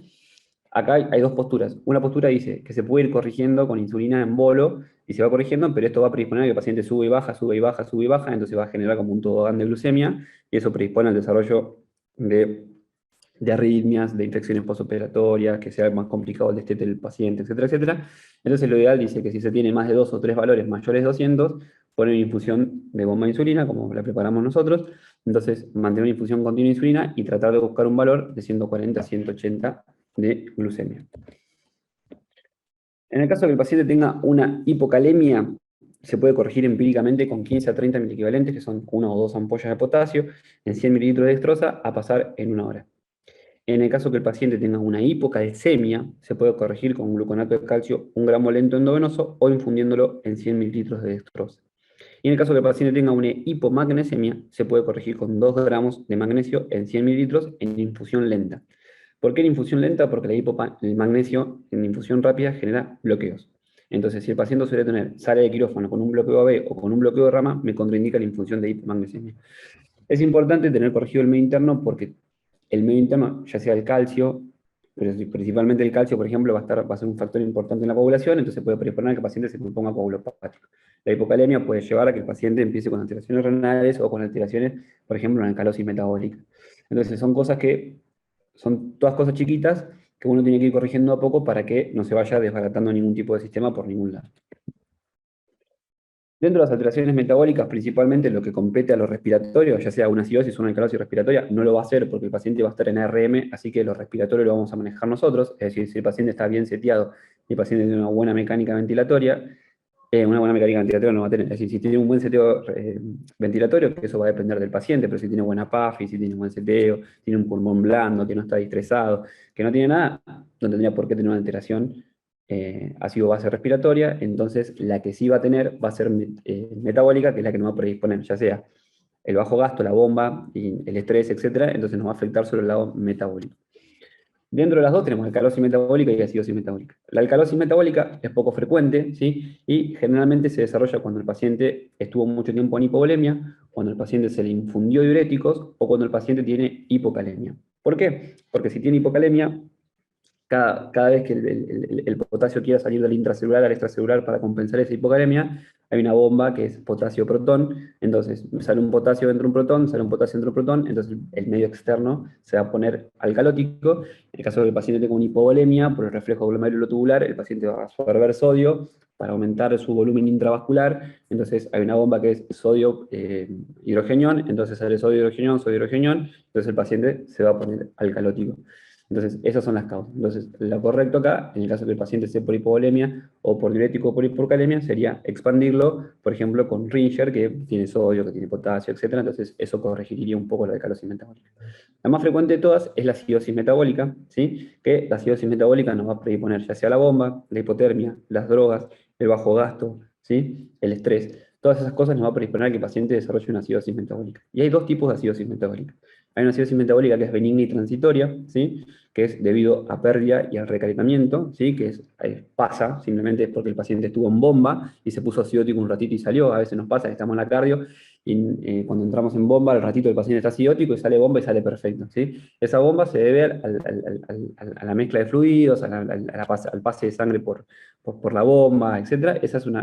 acá hay dos posturas. Una postura dice que se puede ir corrigiendo con insulina en bolo y se va corrigiendo, pero esto va a predisponer a que el paciente sube y baja, sube y baja, sube y baja, entonces va a generar como un tobogán de glucemia y eso predispone al desarrollo de, de arritmias, de infecciones postoperatorias, que sea más complicado el destete del paciente, etcétera, etcétera. Entonces lo ideal dice que si se tiene más de 2 o 3 valores mayores de 200, poner una infusión de bomba de insulina, como la preparamos nosotros. Entonces, mantener una infusión continua de insulina y tratar de buscar un valor de 140 a 180 de glucemia. En el caso de que el paciente tenga una hipocalemia, se puede corregir empíricamente con 15 a 30 miliequivalentes, que son 1 o 2 ampollas de potasio, en 100 mililitros de dextrosa, a pasar en 1 hora. En el caso que el paciente tenga una hipocalcemia, se puede corregir con gluconato de calcio 1 gramo lento endovenoso o infundiéndolo en 100 mililitros de dextrosa. Y en el caso que el paciente tenga una hipomagnesemia, se puede corregir con 2 gramos de magnesio en 100 mililitros en infusión lenta. ¿Por qué en infusión lenta? Porque el magnesio en infusión rápida genera bloqueos. Entonces, si el paciente suele sale de quirófano con un bloqueo AB o con un bloqueo de rama, me contraindica la infusión de hipomagnesemia. Es importante tener corregido el medio interno porque el medio interno, ya sea el calcio, pero principalmente el calcio, por ejemplo, va a ser un factor importante en la coagulación, entonces puede predisponer a que el paciente se ponga coagulopático. La hipocalemia puede llevar a que el paciente empiece con alteraciones renales o con alteraciones, por ejemplo, en la alcalosis metabólica. Entonces, son todas cosas chiquitas que uno tiene que ir corrigiendo a poco para que no se vaya desbaratando ningún tipo de sistema por ningún lado. Dentro de las alteraciones metabólicas, principalmente lo que compete a lo respiratorio, ya sea una acidosis o una alcalosis respiratoria, no lo va a hacer porque el paciente va a estar en ARM, así que lo respiratorio lo vamos a manejar nosotros. Es decir, si el paciente está bien seteado y el paciente tiene una buena mecánica ventilatoria, no va a tener. Es decir, si tiene un buen seteo ventilatorio, que eso va a depender del paciente, pero si tiene buena PAFI, si tiene buen seteo, tiene un pulmón blando, que no está distresado, que no tiene nada, no tendría por qué tener una alteración ácido base respiratoria, entonces la que sí va a tener va a ser metabólica, que es la que nos va a predisponer, ya sea el bajo gasto, la bomba, y el estrés, etcétera, entonces nos va a afectar sobre el lado metabólico. Dentro de las dos tenemos alcalosis metabólica y acidosis metabólica. La alcalosis metabólica es poco frecuente, ¿sí? Y generalmente se desarrolla cuando el paciente estuvo mucho tiempo en hipovolemia, cuando el paciente se le infundió diuréticos o cuando el paciente tiene hipocalemia. ¿Por qué? Porque si tiene hipocalemia, cada vez que el potasio quiera salir del intracelular al extracelular para compensar esa hipocalemia, hay una bomba que es potasio-protón, entonces sale un potasio dentro de un protón, sale un potasio dentro de un protón, entonces el medio externo se va a poner alcalótico. En el caso de que el paciente tenga una hipovolemia, por el reflejo glomerulotubular, el paciente va a absorber sodio para aumentar su volumen intravascular, entonces hay una bomba que es sodio hidrogenión, entonces sale sodio hidrogenión, entonces el paciente se va a poner alcalótico. Entonces, esas son las causas. Entonces, lo correcto acá, en el caso que el paciente esté por hipovolemia o por diurético o por hipocalemia, sería expandirlo, por ejemplo, con Ringer, que tiene sodio, que tiene potasio, etc. Entonces, eso corregiría un poco la alcalosis metabólica. La más frecuente de todas es la acidosis metabólica, ¿sí? Que la acidosis metabólica nos va a predisponer ya sea la bomba, la hipotermia, las drogas, el bajo gasto, ¿sí? El estrés. Todas esas cosas nos va a predisponer a que el paciente desarrolle una acidosis metabólica. Y hay dos tipos de acidosis metabólica. Hay una acidosis metabólica que es benigna y transitoria, ¿sí? Que es debido a pérdida y al recalentamiento, ¿sí? Que pasa, simplemente es porque el paciente estuvo en bomba y se puso acidótico un ratito y salió. A veces nos pasa que estamos en la cardio y cuando entramos en bomba, al ratito el paciente está acidótico y sale bomba y sale perfecto, ¿sí? Esa bomba se debe a la mezcla de fluidos, al pase de sangre por la bomba, etc. Esa es una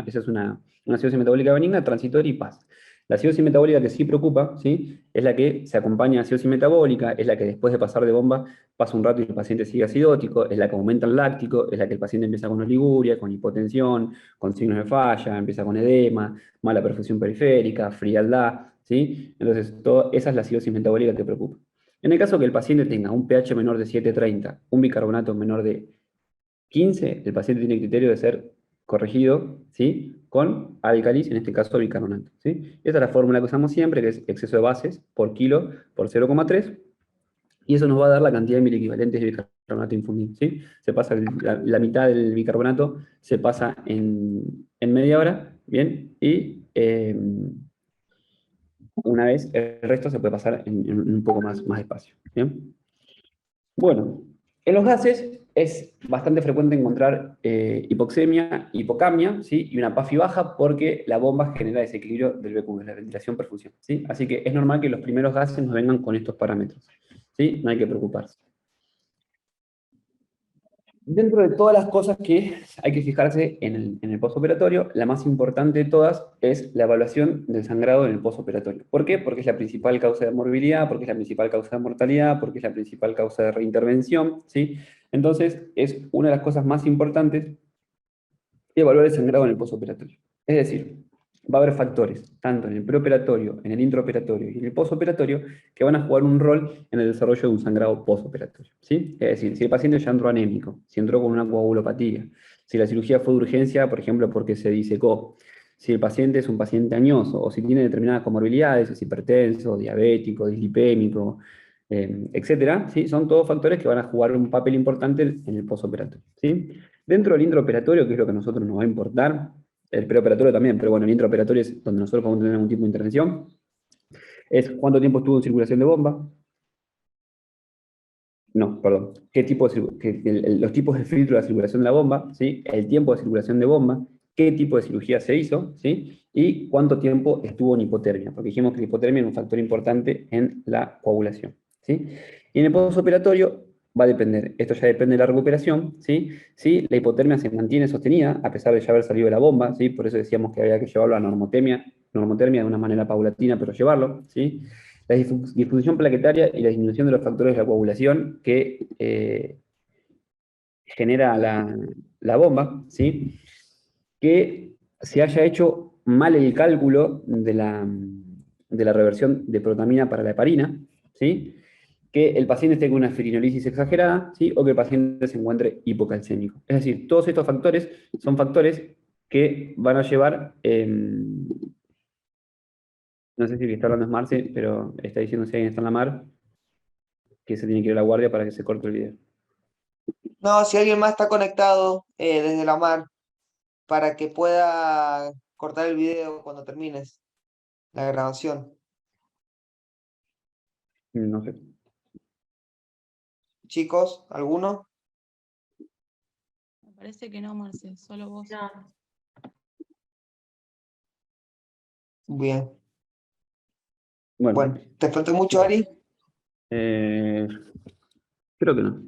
acidosis metabólica benigna, transitoria y pasa. La acidosis metabólica que sí preocupa, ¿sí? Es la que se acompaña a acidosis metabólica, es la que después de pasar de bomba pasa un rato y el paciente sigue acidótico, es la que aumenta el láctico, es la que el paciente empieza con oliguria, con hipotensión, con signos de falla, empieza con edema, mala perfusión periférica, frialdad, ¿sí? Entonces, esa es la acidosis metabólica que preocupa. En el caso que el paciente tenga un pH menor de 7,30, un bicarbonato menor de 15, el paciente tiene criterio de ser corregido, ¿sí? Con álcalis, en este caso bicarbonato, ¿sí? Esa es la fórmula que usamos siempre, que es exceso de bases por kilo por 0,3, y eso nos va a dar la cantidad de miliequivalentes de bicarbonato infundido, ¿sí? Se pasa la mitad del bicarbonato, se pasa en media hora, ¿bien? Y una vez, el resto se puede pasar en un poco más despacio, ¿bien? Bueno, en los gases es bastante frecuente encontrar hipoxemia, hipocamia, ¿sí? Y una PAFI baja porque la bomba genera desequilibrio del BQ, de la ventilación-perfusión, ¿sí? Así que es normal que los primeros gases nos vengan con estos parámetros, ¿sí? No hay que preocuparse. Dentro de todas las cosas que hay que fijarse en el postoperatorio, la más importante de todas es la evaluación del sangrado en el postoperatorio. ¿Por qué? Porque es la principal causa de morbilidad, porque es la principal causa de mortalidad, porque es la principal causa de reintervención, ¿sí? Entonces, es una de las cosas más importantes evaluar el sangrado en el postoperatorio. Es decir, va a haber factores, tanto en el preoperatorio, en el intraoperatorio y en el postoperatorio, que van a jugar un rol en el desarrollo de un sangrado postoperatorio, ¿sí? Es decir, si el paciente ya entró anémico, si entró con una coagulopatía, si la cirugía fue de urgencia, por ejemplo, porque se disecó, si el paciente es un paciente añoso, o si tiene determinadas comorbilidades, es hipertenso, diabético, dislipémico, etcétera, ¿sí? Son todos factores que van a jugar un papel importante en el postoperatorio, ¿sí? Dentro del intraoperatorio, que es lo que a nosotros nos va a importar, el preoperatorio también, pero bueno, el intraoperatorio es donde nosotros podemos tener algún tipo de intervención, es cuánto tiempo estuvo en circulación de bomba, no, perdón, qué tipo los tipos de filtro de la circulación de la bomba, ¿sí? El tiempo de circulación de bomba, qué tipo de cirugía se hizo, ¿sí? Y cuánto tiempo estuvo en hipotermia, porque dijimos que la hipotermia es un factor importante en la coagulación, ¿sí? Y en el postoperatorio va a depender, esto ya depende de la recuperación, ¿sí? Si la hipotermia se mantiene sostenida, a pesar de ya haber salido de la bomba, ¿sí? Por eso decíamos que había que llevarlo a normotermia de una manera paulatina, pero llevarlo, ¿sí? La difusión plaquetaria y la disminución de los factores de la coagulación que genera la bomba, ¿sí? Que se haya hecho mal el cálculo de la reversión de protamina para la heparina, ¿sí? Que el paciente tenga una fibrinolisis exagerada, ¿sí? O que el paciente se encuentre hipocalcémico. Es decir, todos estos factores son factores que van a llevar, no sé si el que está hablando es Marce, pero está diciendo si alguien está en la mar, que se tiene que ir a la guardia para que se corte el video. No, si alguien más está conectado desde la mar para que pueda cortar el video cuando termines la grabación. No sé. Chicos, ¿alguno? Me parece que no, Marce, solo vos. No, Bien. Bueno, Bueno, ¿te falta mucho, Ari? eh, creo que no.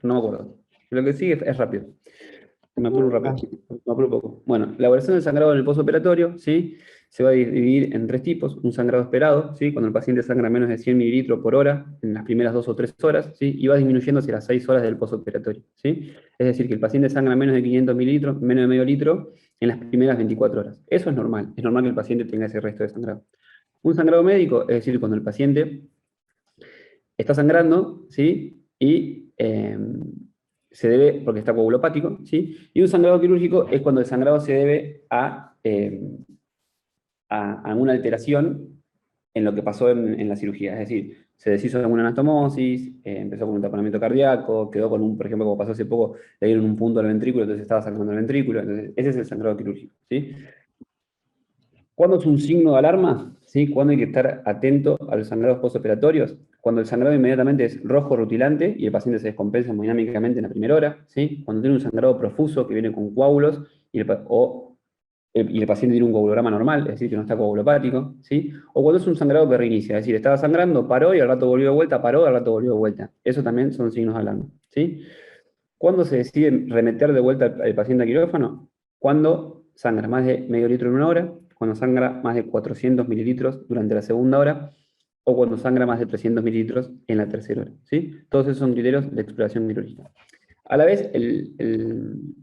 No me acuerdo. Lo que sigue es rápido. Me apuro rápido. Me apuro poco. Bueno, la evaluación del sangrado en el postoperatorio, ¿sí? Se va a dividir en tres tipos. Un sangrado esperado, ¿sí? Cuando el paciente sangra menos de 100 mililitros por hora en las primeras 2 o 3 horas, ¿sí? Y va disminuyendo hacia las 6 horas del postoperatorio, ¿sí? Es decir, que el paciente sangra menos de 500 mililitros, menos de medio litro en las primeras 24 horas. Eso es normal. Es normal que el paciente tenga ese resto de sangrado. Un sangrado médico, es decir, cuando el paciente está sangrando, ¿sí? Y se debe, porque está coagulopático, ¿sí? Y un sangrado quirúrgico es cuando el sangrado se debe a una alteración en lo que pasó en la cirugía. Es decir, se deshizo de alguna anastomosis, empezó con un taponamiento cardíaco, quedó con por ejemplo, como pasó hace poco, le dieron un punto al ventrículo, entonces estaba sangrando el ventrículo. Entonces, ese es el sangrado quirúrgico, ¿sí? ¿Cuándo es un signo de alarma? ¿Sí? ¿Cuándo hay que estar atento a los sangrados postoperatorios? Cuando el sangrado inmediatamente es rojo rutilante y el paciente se descompensa hemodinámicamente en la primera hora, ¿sí? Cuando tiene un sangrado profuso que viene con coágulos y el paciente tiene un coagulograma normal, es decir, que no está coagulopático, ¿sí? O cuando es un sangrado que reinicia, es decir, estaba sangrando, paró y al rato volvió de vuelta, paró, al rato volvió de vuelta. Eso también son signos de alarma, ¿sí? ¿Cuándo se decide remeter de vuelta al paciente a quirófano? Cuando sangra más de medio litro en una hora, cuando sangra más de 400 mililitros durante la segunda hora, o cuando sangra más de 300 mililitros en la tercera hora, ¿sí? Todos esos son criterios de exploración quirúrgica. A la vez, el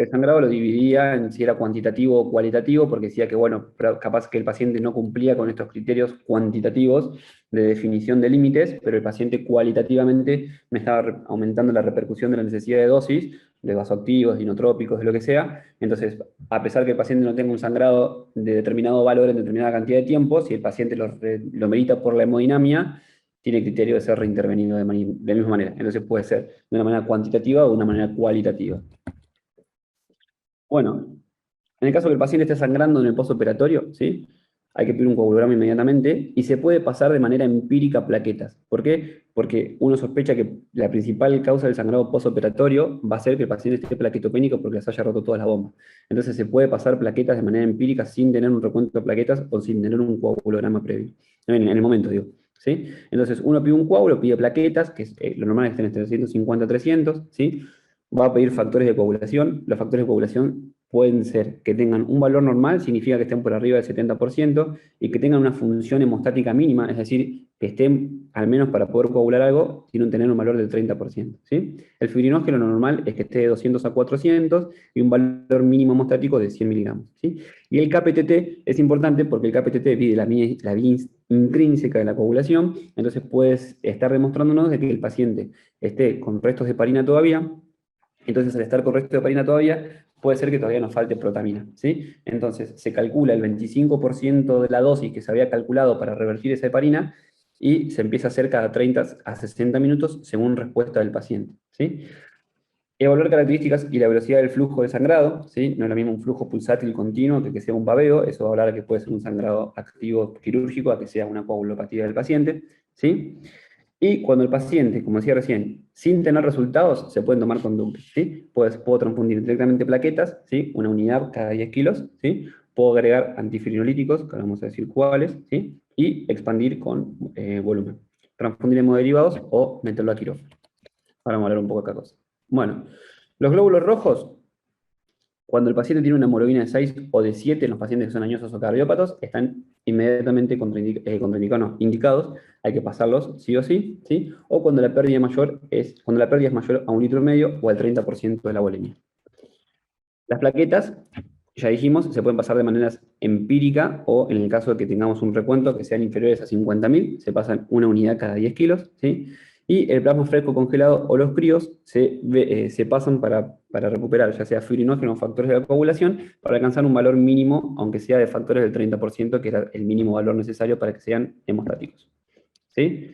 sangrado lo dividía en si era cuantitativo o cualitativo, porque decía que, bueno, capaz que el paciente no cumplía con estos criterios cuantitativos de definición de límites, pero el paciente cualitativamente me estaba aumentando la repercusión de la necesidad de dosis, de vasoactivos, de inotrópicos, de lo que sea. Entonces, a pesar que el paciente no tenga un sangrado de determinado valor en determinada cantidad de tiempo, si el paciente lo merita por la hemodinamia, tiene criterio de ser reintervenido de la misma manera. Entonces puede ser de una manera cuantitativa o de una manera cualitativa. Bueno, en el caso que el paciente esté sangrando en el postoperatorio, ¿sí? Hay que pedir un coagulograma inmediatamente y se puede pasar de manera empírica plaquetas. ¿Por qué? Porque uno sospecha que la principal causa del sangrado postoperatorio va a ser que el paciente esté plaquetopénico porque se haya roto todas las bombas. Entonces se puede pasar plaquetas de manera empírica sin tener un recuento de plaquetas o sin tener un coagulograma previo. En el momento, digo. ¿Sí? Entonces uno pide un coágulo, pide plaquetas, que es, lo normal es tener 350 a 300, ¿sí? Va a pedir factores de coagulación. Los factores de coagulación pueden ser que tengan un valor normal, significa que estén por arriba del 70%, y que tengan una función hemostática mínima, es decir, que estén, al menos para poder coagular algo, tienen que tener un valor del 30%. ¿Sí? El fibrinógeno lo normal es que esté de 200 a 400 y un valor mínimo hemostático de 100 miligramos. ¿Sí? Y el KPTT es importante porque el KPTT mide la vía intrínseca de la coagulación, entonces puedes estar demostrándonos de que el paciente esté con restos de heparina todavía. Entonces, al estar con restos de heparina todavía, puede ser que todavía nos falte protamina, ¿sí? Entonces, se calcula el 25% de la dosis que se había calculado para revertir esa heparina y se empieza a hacer cada 30 a 60 minutos según respuesta del paciente, ¿sí? Evaluar características y la velocidad del flujo de sangrado, ¿sí? No es lo mismo un flujo pulsátil continuo que sea un babeo, eso va a hablar de que puede ser un sangrado activo quirúrgico a que sea una coagulopatía del paciente, ¿sí? Y cuando el paciente, como decía recién, sin tener resultados, se pueden tomar conductos, ¿sí? Puedo transfundir directamente plaquetas, ¿sí? Una unidad cada 10 kilos, ¿sí? Puedo agregar antifirinolíticos, que ahora vamos a decir cuáles, ¿sí? Y expandir con volumen. Transfundir hemoderivados o meterlo a quirófano. Ahora vamos a hablar un poco de cada cosa. Bueno, los glóbulos rojos, cuando el paciente tiene una hemoglobina de 6 o de 7, en los pacientes que son añosos o cardiópatos, están inmediatamente indicados, hay que pasarlos sí o sí, ¿sí? O cuando la pérdida es mayor a 1,5 litros o al 30% de la volemia. Las plaquetas, ya dijimos, se pueden pasar de maneras empírica o en el caso de que tengamos un recuento que sean inferiores a 50.000, se pasan una unidad cada 10 kilos, ¿sí? Y el plasma fresco congelado o los críos se pasan para recuperar ya sea fibrinógeno o factores de la coagulación para alcanzar un valor mínimo, aunque sea de factores del 30%, que era el mínimo valor necesario para que sean hemostáticos. ¿Sí?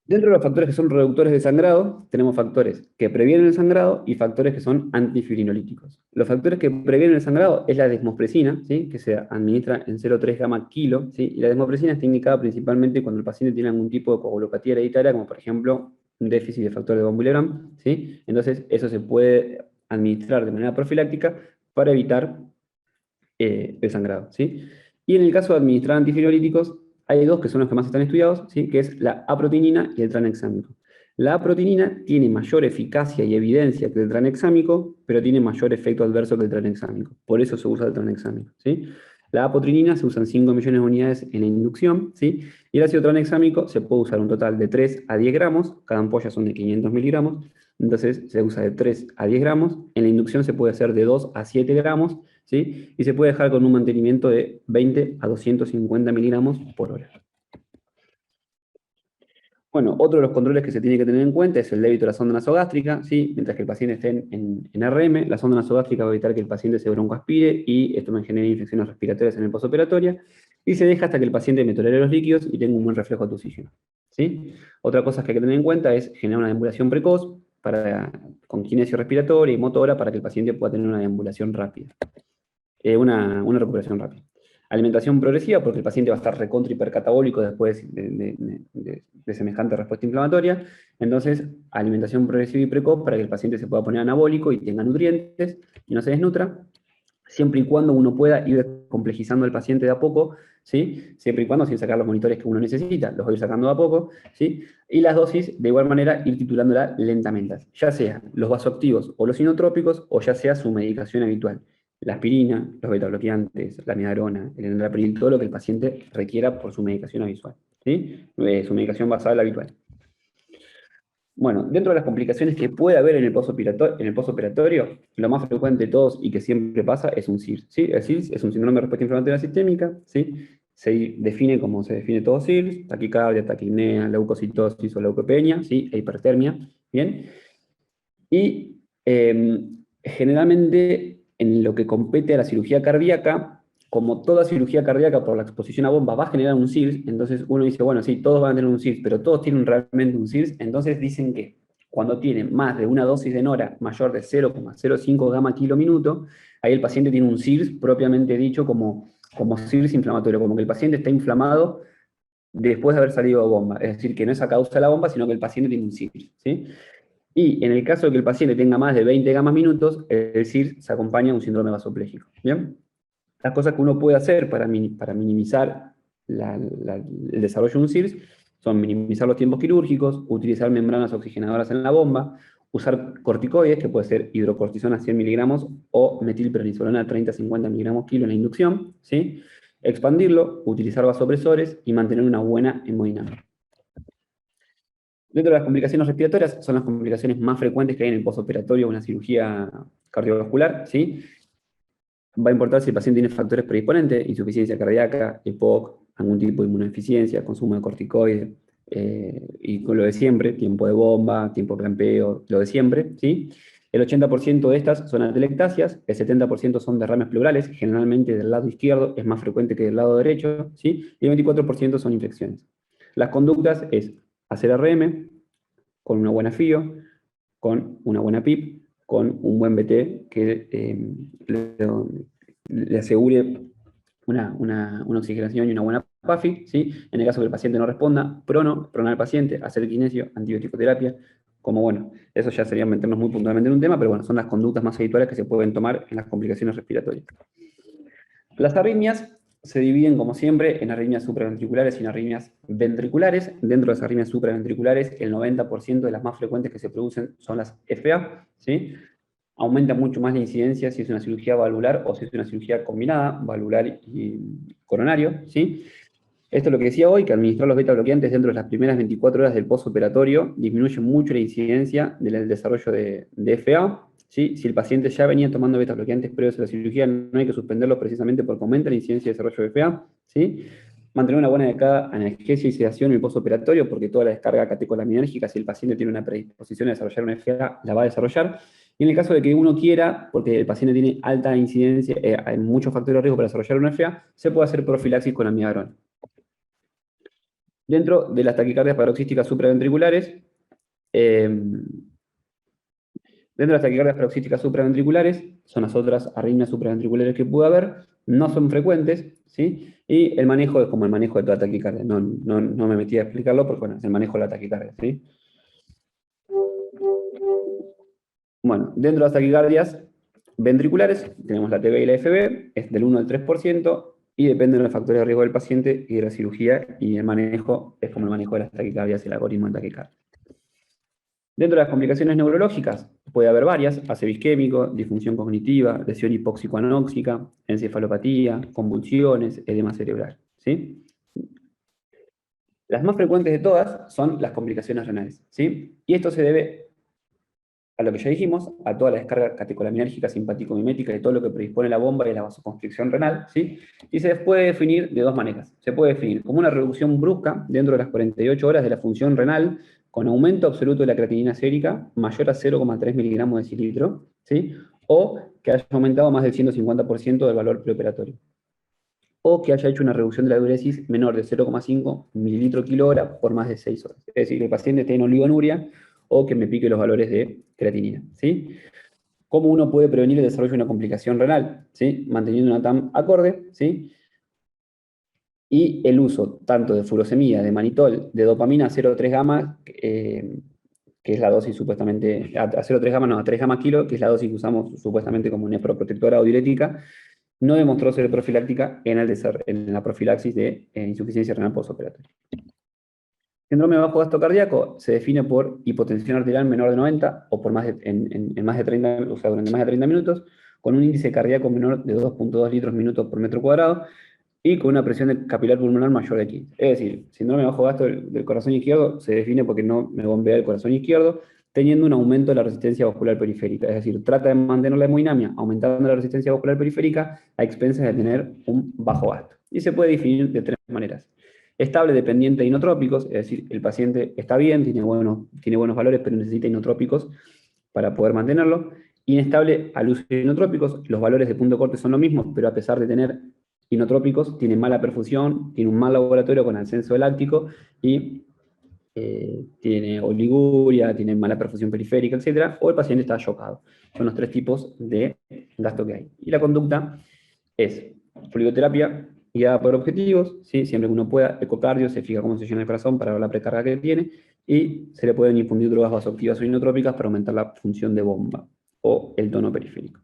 Dentro de los factores que son reductores de sangrado, tenemos factores que previenen el sangrado y factores que son antifirinolíticos. Los factores que previenen el sangrado es la desmopresina, ¿sí? Que se administra en 0,3 gamma kilo, ¿sí? Y la desmopresina está indicada principalmente cuando el paciente tiene algún tipo de coagulopatía hereditaria, como por ejemplo un déficit de factor de von Willebrand, ¿sí? Entonces, eso se puede administrar de manera profiláctica para evitar el sangrado, ¿sí? Y en el caso de administrar antifirinolíticos, hay dos que son los que más están estudiados, ¿sí? Que es la aprotinina y el tranexámico. La aprotinina tiene mayor eficacia y evidencia que el tranexámico, pero tiene mayor efecto adverso que el tranexámico. Por eso se usa el tranexámico, ¿sí? La apotrinina se usan 5 millones de unidades en la inducción, ¿sí? Y el ácido tranexámico se puede usar un total de 3 a 10 gramos, cada ampolla son de 500 miligramos, entonces se usa de 3 a 10 gramos, en la inducción se puede hacer de 2 a 7 gramos, ¿sí? Y se puede dejar con un mantenimiento de 20 a 250 miligramos por hora. Bueno, otro de los controles que se tiene que tener en cuenta es el débito de la sonda nasogástrica, ¿sí? Mientras que el paciente esté en RM, la sonda nasogástrica va a evitar que el paciente se broncoaspire y esto me genere infecciones respiratorias en el postoperatorio, y se deja hasta que el paciente me tolere los líquidos y tenga un buen reflejo tusígeno, ¿sí? Otra cosa que hay que tener en cuenta es generar una deambulación precoz con kinesio respiratoria y motora para que el paciente pueda tener una deambulación rápida. una recuperación rápida. Alimentación progresiva, porque el paciente va a estar recontra hipercatabólico después de semejante respuesta inflamatoria. Entonces, alimentación progresiva y precoz para que el paciente se pueda poner anabólico y tenga nutrientes y no se desnutra, siempre y cuando uno pueda ir complejizando al paciente de a poco, ¿sí? Siempre y cuando sin sacar los monitores que uno necesita, los va a ir sacando de a poco, ¿sí? Y las dosis, de igual manera, ir titulándola lentamente, ya sea los vasoactivos o los inotrópicos, o ya sea su medicación habitual. La aspirina, los betabloqueantes, la amiodarona, el enalapril, todo lo que el paciente requiera por su medicación habitual, ¿sí? Su medicación basal habitual. Bueno, dentro de las complicaciones que puede haber en el postoperatorio, lo más frecuente de todos y que siempre pasa es un SIRS, ¿sí? El SIRS es un síndrome de respuesta inflamatoria sistémica, ¿sí? Se define como se define todo SIRS: taquicardia, taquipnea, leucocitosis o leucopenia, ¿sí? E hipertermia, ¿bien? Y generalmente en lo que compete a la cirugía cardíaca, como toda cirugía cardíaca por la exposición a bomba va a generar un SIRS, entonces uno dice, bueno, sí, todos van a tener un SIRS, pero todos tienen realmente un SIRS, entonces dicen que cuando tienen más de una dosis de nora mayor de 0,05 gamma kilo minuto, ahí el paciente tiene un SIRS propiamente dicho como SIRS inflamatorio, como que el paciente está inflamado después de haber salido de bomba, es decir, que no es a causa de la bomba, sino que el paciente tiene un SIRS, ¿sí? Y en el caso de que el paciente tenga más de 20 gamas minutos, el SIRS se acompaña de un síndrome vasopléjico, ¿bien? Las cosas que uno puede hacer para minimizar el desarrollo de un SIRS son minimizar los tiempos quirúrgicos, utilizar membranas oxigenadoras en la bomba, usar corticoides, que puede ser hidrocortisona 100 miligramos o metilprednisolona 30-50 miligramos kilo en la inducción, ¿sí? Expandirlo, utilizar vasopresores y mantener una buena hemodinámica. Dentro de las complicaciones respiratorias, son las complicaciones más frecuentes que hay en el postoperatorio de una cirugía cardiovascular, ¿sí? Va a importar si el paciente tiene factores predisponentes: insuficiencia cardíaca, EPOC, algún tipo de inmunodeficiencia, consumo de corticoides, y con lo de siempre, tiempo de bomba, tiempo de clampeo, lo de siempre, ¿sí? El 80% de estas son atelectasias, el 70% son derrames pleurales, generalmente del lado izquierdo, es más frecuente que del lado derecho, ¿sí? Y el 24% son infecciones. Las conductas es hacer RM, con una buena FIO, con una buena PIP, con un buen BT que le asegure una oxigenación y una buena PAFI, ¿sí? En el caso que el paciente no responda, pronar al paciente, hacer kinesio, antibiótico-terapia, como bueno, eso ya sería meternos muy puntualmente en un tema, pero bueno, son las conductas más habituales que se pueden tomar en las complicaciones respiratorias. Las arritmias se dividen, como siempre, en arritmias supraventriculares y en arritmias ventriculares. Dentro de las arritmias supraventriculares, el 90% de las más frecuentes que se producen son las FA, ¿sí? Aumenta mucho más la incidencia si es una cirugía valvular o si es una cirugía combinada, valvular y coronario, ¿sí? Esto es lo que decía hoy, que administrar los beta bloqueantes dentro de las primeras 24 horas del postoperatorio disminuye mucho la incidencia del desarrollo de FA, ¿sí? Si el paciente ya venía tomando beta bloqueantes previos a la cirugía, no hay que suspenderlos precisamente porque aumenta la incidencia de desarrollo de FA, ¿sí? Mantener una buena analgesia y sedación en el postoperatorio, porque toda la descarga catecolaminérgica, si el paciente tiene una predisposición a desarrollar una FA, la va a desarrollar. Y en el caso de que uno quiera, porque el paciente tiene alta incidencia, hay muchos factores de riesgo para desarrollar una FA, se puede hacer profilaxis con amiodarona. Dentro de las taquicardias paroxísticas supraventriculares, son las otras arritmias supraventriculares que puede haber, no son frecuentes, ¿sí? Y el manejo es como el manejo de toda taquicardia. No me metí a explicarlo porque, bueno, es el manejo de la taquicardia, ¿sí? Bueno, dentro de las taquicardias ventriculares tenemos la TB y la FB, es del 1 al 3%, y depende de los factores de riesgo del paciente y de la cirugía, y el manejo es como el manejo de las taquicardias y el algoritmo de taquicardia. Dentro de las complicaciones neurológicas puede haber varias: ácido isquémico, disfunción cognitiva, lesión hipóxico-anóxica, encefalopatía, convulsiones, edema cerebral, ¿sí? Las más frecuentes de todas son las complicaciones renales, ¿sí? Y esto se debe a lo que ya dijimos, a toda la descarga catecolaminérgica, simpático-mimética y todo lo que predispone la bomba y la vasoconstricción renal, ¿sí? Y se puede definir de dos maneras. Se puede definir como una reducción brusca dentro de las 48 horas de la función renal, con aumento absoluto de la creatinina sérica mayor a 0,3 miligramos de decilitro, ¿sí? O que haya aumentado más del 150% del valor preoperatorio. O que haya hecho una reducción de la diuresis menor de 0,5 mililitro kilo hora por más de 6 horas. Es decir, que el paciente esté en oligonuria o que me pique los valores de creatinina, ¿sí? ¿Cómo uno puede prevenir el desarrollo de una complicación renal? ¿Sí? Manteniendo una TAM acorde, ¿sí? Y el uso tanto de furosemida, de manitol, de dopamina 0,3 gamma, que es la dosis supuestamente, a 0,3 gamma, no, a 3 gamma kilo, que es la dosis que usamos supuestamente como nephroprotectora o diurética, no demostró ser profiláctica en la profilaxis de insuficiencia renal postoperatoria. Síndrome de bajo gasto cardíaco se define por hipotensión arterial menor de 90 o por en más de 30, o sea, durante más de 30 minutos, con un índice cardíaco menor de 2,2 litros minutos por metro cuadrado y con una presión capilar pulmonar mayor de 15. Es decir, síndrome de bajo gasto del corazón izquierdo se define porque no me bombea el corazón izquierdo, teniendo un aumento de la resistencia vascular periférica. Es decir, trata de mantener la hemodinamia aumentando la resistencia vascular periférica a expensas de tener un bajo gasto. Y se puede definir de tres maneras. Estable, dependiente de inotrópicos, es decir, el paciente está bien, tiene buenos valores, pero necesita inotrópicos para poder mantenerlo. Inestable al uso de inotrópicos, los valores de punto de corte son lo mismo, pero a pesar de tener inotrópicos, tiene mala perfusión, tiene un mal laboratorio con ascenso láctico y tiene oliguria, tiene mala perfusión periférica, etc. O el paciente está chocado. Son los tres tipos de gasto que hay. Y la conducta es fluidoterapia guiada por objetivos, ¿sí? Siempre que uno pueda, ecocardio, se fija cómo se llena el corazón para ver la precarga que tiene, y se le pueden infundir drogas vasoactivas o inotrópicas para aumentar la función de bomba o el tono periférico.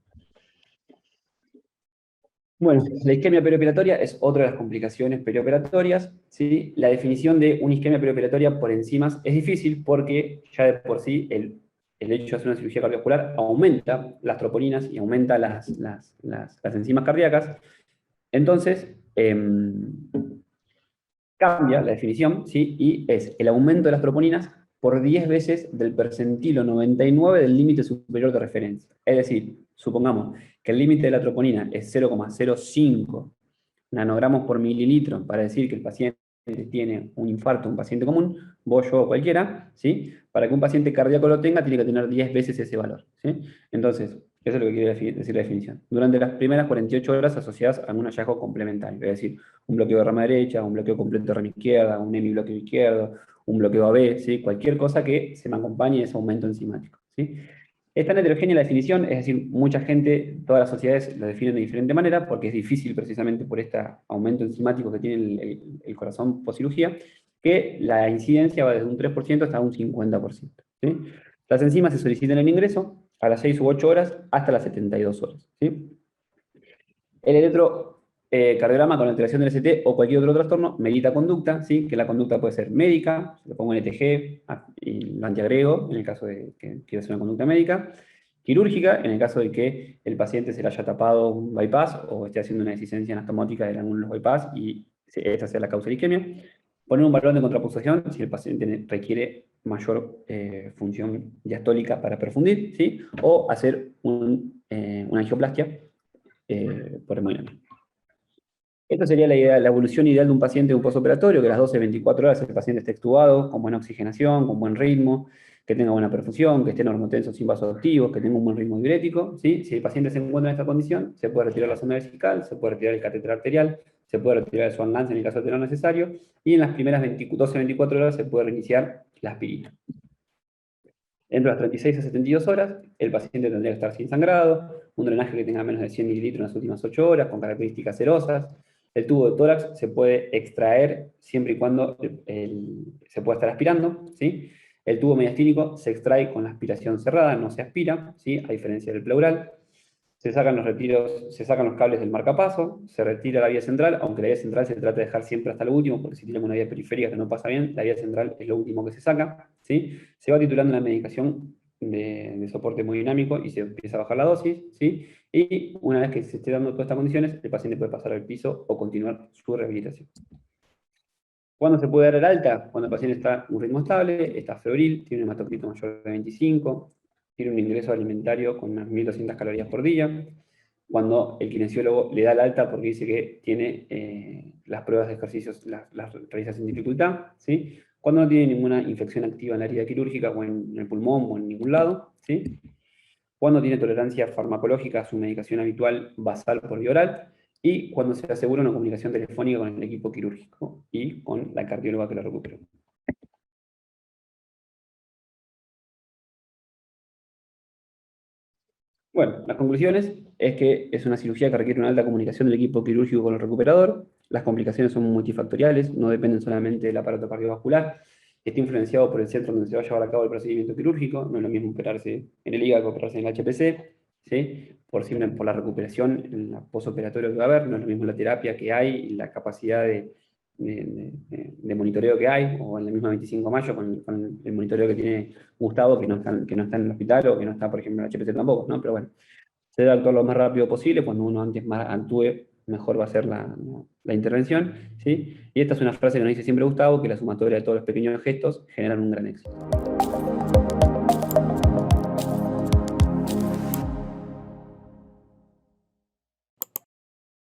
Bueno, la isquemia perioperatoria es otra de las complicaciones perioperatorias, ¿sí? La definición de una isquemia perioperatoria por enzimas es difícil porque ya de por sí el hecho de hacer una cirugía cardiovascular aumenta las troponinas y aumenta las enzimas cardíacas. Entonces, cambia la definición, ¿sí? Y es el aumento de las troponinas por 10 veces del percentilo 99 del límite superior de referencia. Es decir, supongamos que el límite de la troponina es 0,05 nanogramos por mililitro para decir que el paciente tiene un infarto, un paciente común, vos, yo o cualquiera, ¿sí? Para que un paciente cardíaco lo tenga, tiene que tener 10 veces ese valor, ¿sí? Entonces, eso es lo que quiere decir la definición. Durante las primeras 48 horas asociadas a un hallazgo complementario, es decir, un bloqueo de rama derecha, un bloqueo completo de rama izquierda, un hemibloqueo izquierdo, un bloqueo AB, ¿sí? Cualquier cosa que se me acompañe ese aumento enzimático, ¿sí? Es tan heterogénea la definición, es decir, mucha gente, todas las sociedades lo definen de diferente manera, porque es difícil precisamente por este aumento enzimático que tiene el corazón post-cirugía, que la incidencia va desde un 3% hasta un 50%. ¿Sí? Las enzimas se solicitan en el ingreso a las 6 u 8 horas hasta las 72 horas. ¿Sí? El electrocardiograma con alteración del ST o cualquier otro trastorno medita conducta, ¿sí? Que la conducta puede ser médica, lo pongo en ETG y lo antiagrego en el caso de que quiera hacer una conducta médica, quirúrgica en el caso de que el paciente se le haya tapado un bypass o esté haciendo una deficiencia anastomotica de alguno de los bypass y esa sea la causa de isquemia, poner un balón de contraposición si el paciente requiere mayor función diastólica para perfundir, ¿sí? O hacer una angioplastia por hemodinamia. Esta sería la idea, la evolución ideal de un paciente de un postoperatorio, que a las 12-24 horas el paciente esté extubado, con buena oxigenación, con buen ritmo, que tenga buena perfusión, que esté normotenso sin vasoactivos, que tenga un buen ritmo diurético. ¿Sí? Si el paciente se encuentra en esta condición, se puede retirar la sonda vesical, se puede retirar el catéter arterial, se puede retirar el Swan Lance en el caso de tener necesario, y en las primeras 12-24 horas se puede reiniciar la aspirina. Dentro de las 36 a 72 horas, el paciente tendría que estar sin sangrado, un drenaje que tenga menos de 100 mililitros en las últimas 8 horas, con características serosas. El tubo de tórax se puede extraer siempre y cuando se pueda estar aspirando, ¿sí? El tubo mediastínico se extrae con la aspiración cerrada, no se aspira, ¿sí? A diferencia del pleural. Se sacan los cables del marcapaso, se retira la vía central, aunque la vía central se trata de dejar siempre hasta lo último, porque si tienen una vía periférica que no pasa bien, la vía central es lo último que se saca, ¿sí? Se va titulando la medicación de soporte hemodinámico y se empieza a bajar la dosis, ¿sí? Y una vez que se esté dando todas estas condiciones, el paciente puede pasar al piso o continuar su rehabilitación. ¿Cuándo se puede dar el alta? Cuando el paciente está en un ritmo estable, está febril, tiene un hematocrito mayor de 25, tiene un ingreso alimentario con unas 1200 calorías por día. Cuando el kinesiólogo le da el alta porque dice que tiene las pruebas de ejercicios, las realiza sin dificultad, ¿sí? Cuando no tiene ninguna infección activa en la herida quirúrgica o en el pulmón o en ningún lado, ¿sí? Cuando tiene tolerancia farmacológica a su medicación habitual basal por vía oral, y cuando se asegura una comunicación telefónica con el equipo quirúrgico y con la cardióloga que lo recuperó. Bueno, las conclusiones es que es una cirugía que requiere una alta comunicación del equipo quirúrgico con el recuperador. Las complicaciones son multifactoriales, no dependen solamente del aparato cardiovascular. Está influenciado por el centro donde se va a llevar a cabo el procedimiento quirúrgico. No es lo mismo operarse en el hígado que operarse en el HPC, ¿sí? Por la recuperación en la posoperatorio que va a haber. No es lo mismo la terapia que hay y la capacidad de monitoreo que hay, o en la misma 25 de mayo con el monitoreo que tiene Gustavo, que no está en el hospital o que no está, por ejemplo, en el HPC tampoco, ¿no? Pero bueno, se debe actuar lo más rápido posible. Cuando uno antes más actúe, mejor va a ser la intervención, ¿sí? Y esta es una frase que nos dice siempre Gustavo, que la sumatoria de todos los pequeños gestos generan un gran éxito.